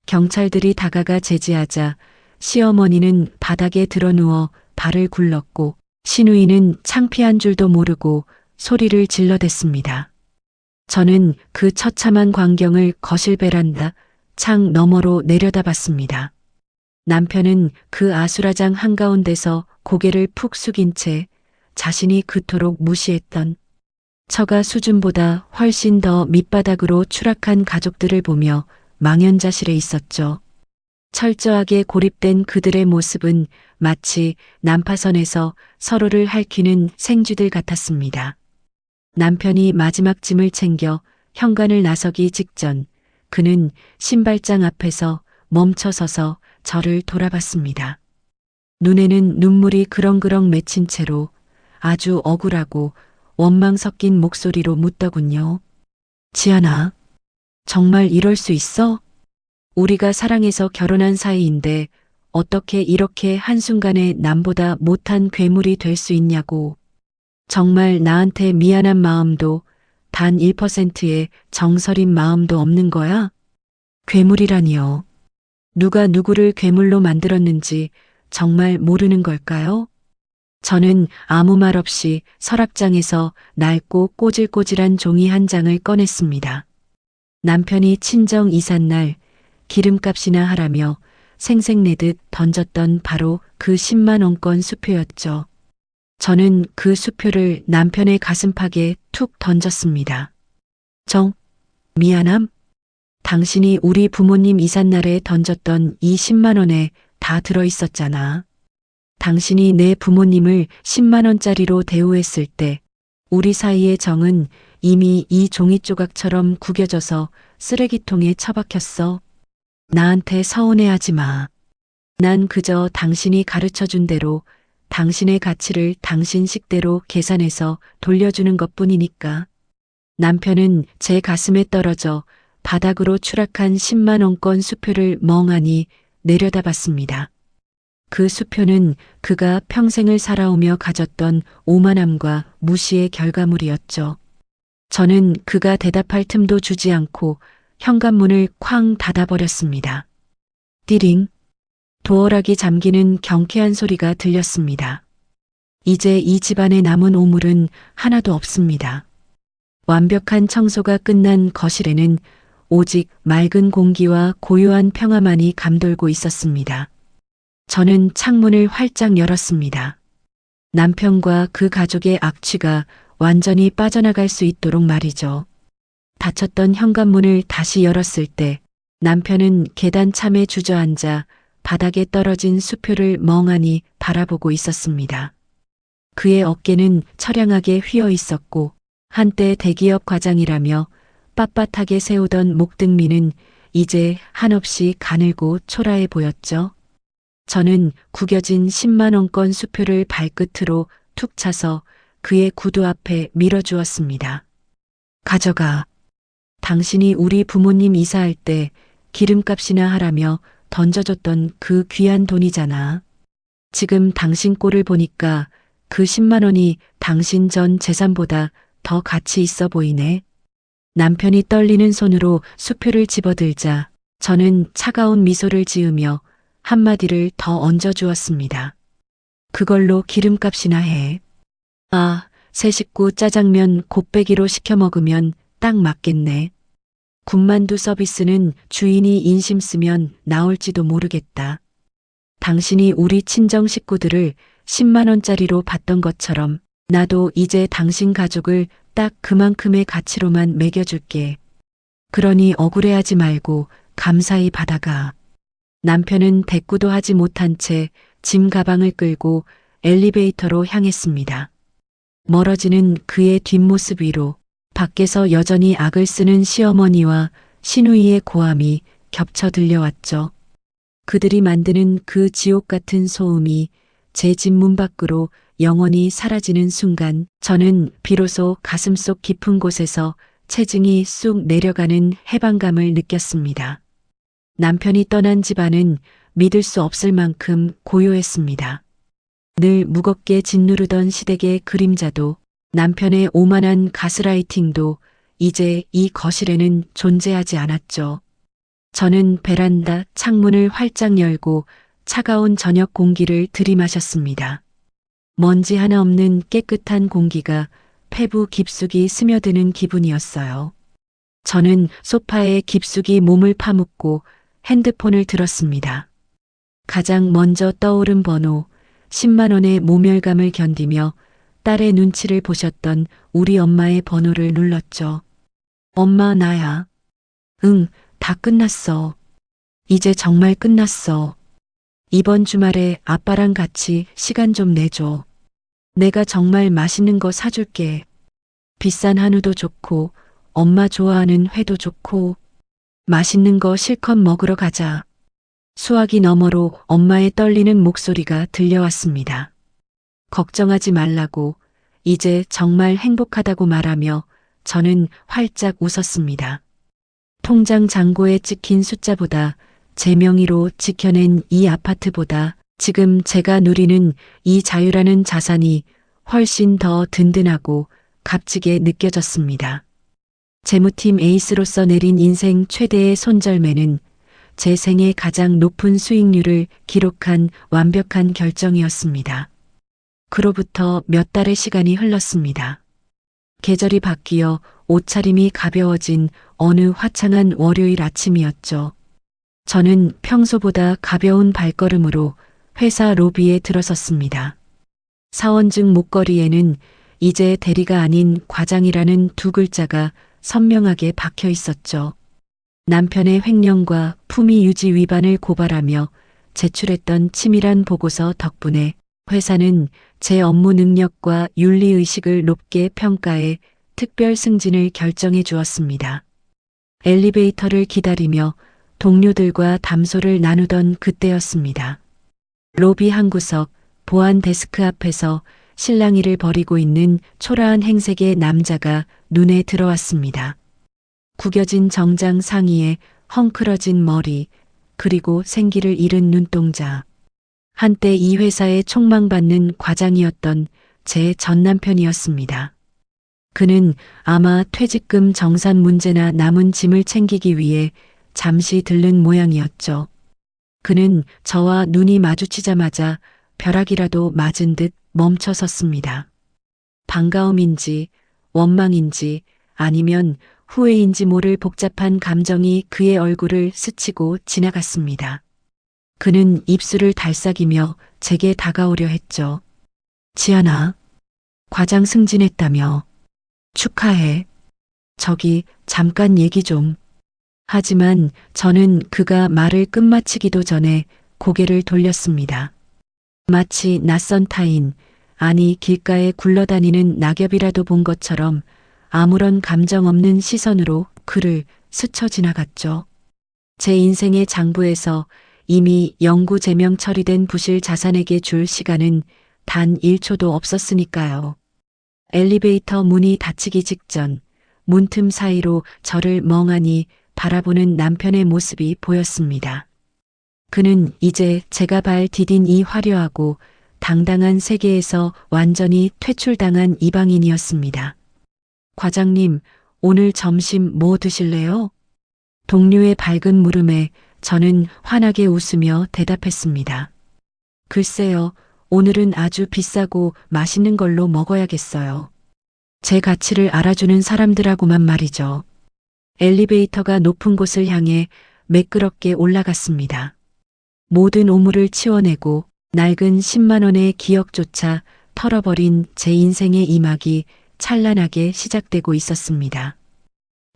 경찰들이 다가가 제지하자 시어머니는 바닥에 드러누워 발을 굴렀고 시누이는 창피한 줄도 모르고 소리를 질러댔습니다. 저는 그 처참한 광경을 거실 베란다 창 너머로 내려다봤습니다. 남편은 그 아수라장 한가운데서 고개를 푹 숙인 채 자신이 그토록 무시했던 처가 수준보다 훨씬 더 밑바닥으로 추락한 가족들을 보며 망연자실해 있었죠. 철저하게 고립된 그들의 모습은 마치 난파선에서 서로를 핥히는 생쥐들 같았습니다. 남편이 마지막 짐을 챙겨 현관을 나서기 직전 그는 신발장 앞에서 멈춰서서 저를 돌아봤습니다. 눈에는 눈물이 그렁그렁 맺힌 채로 아주 억울하고 원망 섞인 목소리로 묻더군요. 지아나, 정말 이럴 수 있어? 우리가 사랑해서 결혼한 사이인데 어떻게 이렇게 한순간에 남보다 못한 괴물이 될 수 있냐고. 정말 나한테 미안한 마음도 단 1%의 정서린 마음도 없는 거야? 괴물이라니요. 누가 누구를 괴물로 만들었는지 정말 모르는 걸까요? 저는 아무 말 없이 서랍장에서 낡고 꼬질꼬질한 종이 한 장을 꺼냈습니다. 남편이 친정 이삿날 기름값이나 하라며 생색내듯 던졌던 바로 그 10만 원권 수표였죠. 저는 그 수표를 남편의 가슴팍에 툭 던졌습니다. 미안함? 당신이 우리 부모님 이삿날에 던졌던 이 10만 원에 다 들어있었잖아. 당신이 내 부모님을 10만 원짜리로 대우했을 때 우리 사이의 정은 이미 이 종이 조각처럼 구겨져서 쓰레기통에 처박혔어. 나한테 서운해하지 마. 난 그저 당신이 가르쳐준 대로 당신의 가치를 당신 식대로 계산해서 돌려주는 것뿐이니까. 남편은 제 가슴에 떨어져 바닥으로 추락한 10만 원권 수표를 멍하니 내려다봤습니다. 그 수표는 그가 평생을 살아오며 가졌던 오만함과 무시의 결과물이었죠. 저는 그가 대답할 틈도 주지 않고 현관문을 쾅 닫아버렸습니다. 띠링. 도어락이 잠기는 경쾌한 소리가 들렸습니다. 이제 이 집안에 남은 오물은 하나도 없습니다. 완벽한 청소가 끝난 거실에는 오직 맑은 공기와 고요한 평화만이 감돌고 있었습니다. 저는 창문을 활짝 열었습니다. 남편과 그 가족의 악취가 완전히 빠져나갈 수 있도록 말이죠. 닫혔던 현관문을 다시 열었을 때 남편은 계단 참에 주저앉아 바닥에 떨어진 수표를 멍하니 바라보고 있었습니다. 그의 어깨는 처량하게 휘어 있었고 한때 대기업 과장이라며 빳빳하게 세우던 목등미는 이제 한없이 가늘고 초라해 보였죠. 저는 구겨진 10만 원권 수표를 발끝으로 툭 차서 그의 구두 앞에 밀어주었습니다. 가져가. 당신이 우리 부모님 이사할 때 기름값이나 하라며 던져줬던 그 귀한 돈이잖아. 지금 당신 꼴을 보니까 그 10만 원이 당신 전 재산보다 더 가치 있어 보이네. 남편이 떨리는 손으로 수표를 집어들자 저는 차가운 미소를 지으며 한마디를 더 얹어주었습니다. 그걸로 기름값이나 해. 아, 새 식구 짜장면 곱빼기로 시켜 먹으면 딱 맞겠네. 군만두 서비스는 주인이 인심 쓰면 나올지도 모르겠다. 당신이 우리 친정 식구들을 10만 원짜리로 봤던 것처럼 나도 이제 당신 가족을 딱 그만큼의 가치로만 매겨줄게. 그러니 억울해하지 말고 감사히 받아가. 남편은 대꾸도 하지 못한 채 짐 가방을 끌고 엘리베이터로 향했습니다. 멀어지는 그의 뒷모습 위로 밖에서 여전히 악을 쓰는 시어머니와 신우이의 고함이 겹쳐 들려왔죠. 그들이 만드는 그 지옥 같은 소음이 제 집 문 밖으로 영원히 사라지는 순간 저는 비로소 가슴속 깊은 곳에서 체증이 쑥 내려가는 해방감을 느꼈습니다. 남편이 떠난 집안은 믿을 수 없을 만큼 고요했습니다. 늘 무겁게 짓누르던 시댁의 그림자도 남편의 오만한 가스라이팅도 이제 이 거실에는 존재하지 않았죠. 저는 베란다 창문을 활짝 열고 차가운 저녁 공기를 들이마셨습니다. 먼지 하나 없는 깨끗한 공기가 폐부 깊숙이 스며드는 기분이었어요. 저는 소파에 깊숙이 몸을 파묻고 핸드폰을 들었습니다. 가장 먼저 떠오른 번호 10만 원의 모멸감을 견디며 딸의 눈치를 보셨던 우리 엄마의 번호를 눌렀죠. 엄마, 나야. 응, 다 끝났어. 이제 정말 끝났어. 이번 주말에 아빠랑 같이 시간 좀 내줘. 내가 정말 맛있는 거 사줄게. 비싼 한우도 좋고 엄마 좋아하는 회도 좋고 맛있는 거 실컷 먹으러 가자. 수화기 너머로 엄마의 떨리는 목소리가 들려왔습니다. 걱정하지 말라고, 이제 정말 행복하다고 말하며 저는 활짝 웃었습니다. 통장 잔고에 찍힌 숫자보다 제 명의로 지켜낸 이 아파트보다 지금 제가 누리는 이 자유라는 자산이 훨씬 더 든든하고 값지게 느껴졌습니다. 재무팀 에이스로서 내린 인생 최대의 손절매는 제 생애 가장 높은 수익률을 기록한 완벽한 결정이었습니다. 그로부터 몇 달의 시간이 흘렀습니다. 계절이 바뀌어 옷차림이 가벼워진 어느 화창한 월요일 아침이었죠. 저는 평소보다 가벼운 발걸음으로 회사 로비에 들어섰습니다. 사원증 목걸이에는 이제 대리가 아닌 과장이라는 두 글자가 선명하게 박혀 있었죠. 남편의 횡령과 품위 유지 위반을 고발하며 제출했던 치밀한 보고서 덕분에 회사는 제 업무 능력과 윤리의식을 높게 평가해 특별 승진을 결정해 주었습니다. 엘리베이터를 기다리며 동료들과 담소를 나누던 그때였습니다. 로비 한 구석 보안 데스크 앞에서 실랑이를 벌이고 있는 초라한 행색의 남자가 눈에 들어왔습니다. 구겨진 정장 상의에 헝클어진 머리, 그리고 생기를 잃은 눈동자. 한때 이 회사에 촉망받는 과장이었던 제 전남편이었습니다. 그는 아마 퇴직금 정산 문제나 남은 짐을 챙기기 위해 잠시 들른 모양이었죠. 그는 저와 눈이 마주치자마자 벼락이라도 맞은 듯 멈춰 섰습니다. 반가움인지 원망인지 아니면 후회인지 모를 복잡한 감정이 그의 얼굴을 스치고 지나갔습니다. 그는 입술을 달싹이며 제게 다가오려 했죠. 지아나, 과장 승진했다며. 축하해. 저기 잠깐 얘기 좀. 하지만 저는 그가 말을 끝마치기도 전에 고개를 돌렸습니다. 마치 낯선 타인, 아니 길가에 굴러다니는 낙엽이라도 본 것처럼 아무런 감정 없는 시선으로 그를 스쳐 지나갔죠. 제 인생의 장부에서 이미 영구 제명 처리된 부실 자산에게 줄 시간은 단 1초도 없었으니까요. 엘리베이터 문이 닫히기 직전 문틈 사이로 저를 멍하니 바라보는 남편의 모습이 보였습니다. 그는 이제 제가 발 디딘 이 화려하고 당당한 세계에서 완전히 퇴출당한 이방인이었습니다. 과장님, 오늘 점심 뭐 드실래요? 동료의 밝은 물음에 저는 환하게 웃으며 대답했습니다. 글쎄요, 오늘은 아주 비싸고 맛있는 걸로 먹어야겠어요. 제 가치를 알아주는 사람들하고만 말이죠. 엘리베이터가 높은 곳을 향해 매끄럽게 올라갔습니다. 모든 오물을 치워내고 낡은 10만 원의 기억조차 털어버린 제 인생의 이막이 찬란하게 시작되고 있었습니다.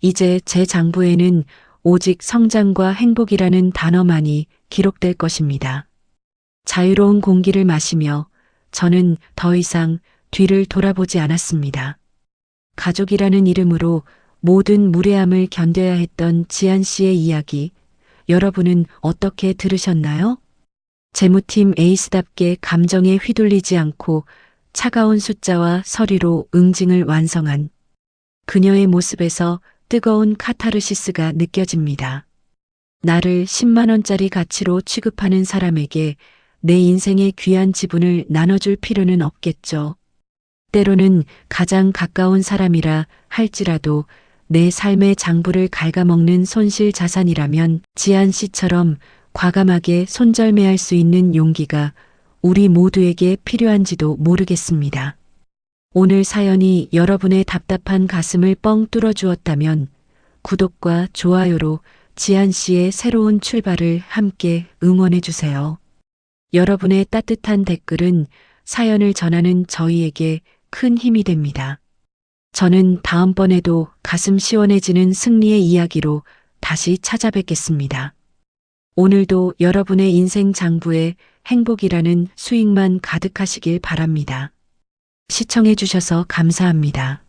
이제 제 장부에는 오직 성장과 행복이라는 단어만이 기록될 것입니다. 자유로운 공기를 마시며 저는 더 이상 뒤를 돌아보지 않았습니다. 가족이라는 이름으로 모든 무례함을 견뎌야 했던 지한 씨의 이야기, 여러분은 어떻게 들으셨나요? 재무팀 에이스답게 감정에 휘둘리지 않고 차가운 숫자와 서리로 응징을 완성한 그녀의 모습에서 뜨거운 카타르시스가 느껴집니다. 나를 10만 원짜리 가치로 취급하는 사람에게 내 인생의 귀한 지분을 나눠줄 필요는 없겠죠. 때로는 가장 가까운 사람이라 할지라도 내 삶의 장부를 갉아먹는 손실 자산이라면 지한 씨처럼 과감하게 손절매할 수 있는 용기가 우리 모두에게 필요한지도 모르겠습니다. 오늘 사연이 여러분의 답답한 가슴을 뻥 뚫어주었다면 구독과 좋아요로 지한 씨의 새로운 출발을 함께 응원해 주세요. 여러분의 따뜻한 댓글은 사연을 전하는 저희에게 큰 힘이 됩니다. 저는 다음번에도 가슴 시원해지는 승리의 이야기로 다시 찾아뵙겠습니다. 오늘도 여러분의 인생 장부에 행복이라는 수익만 가득하시길 바랍니다. 시청해 주셔서 감사합니다.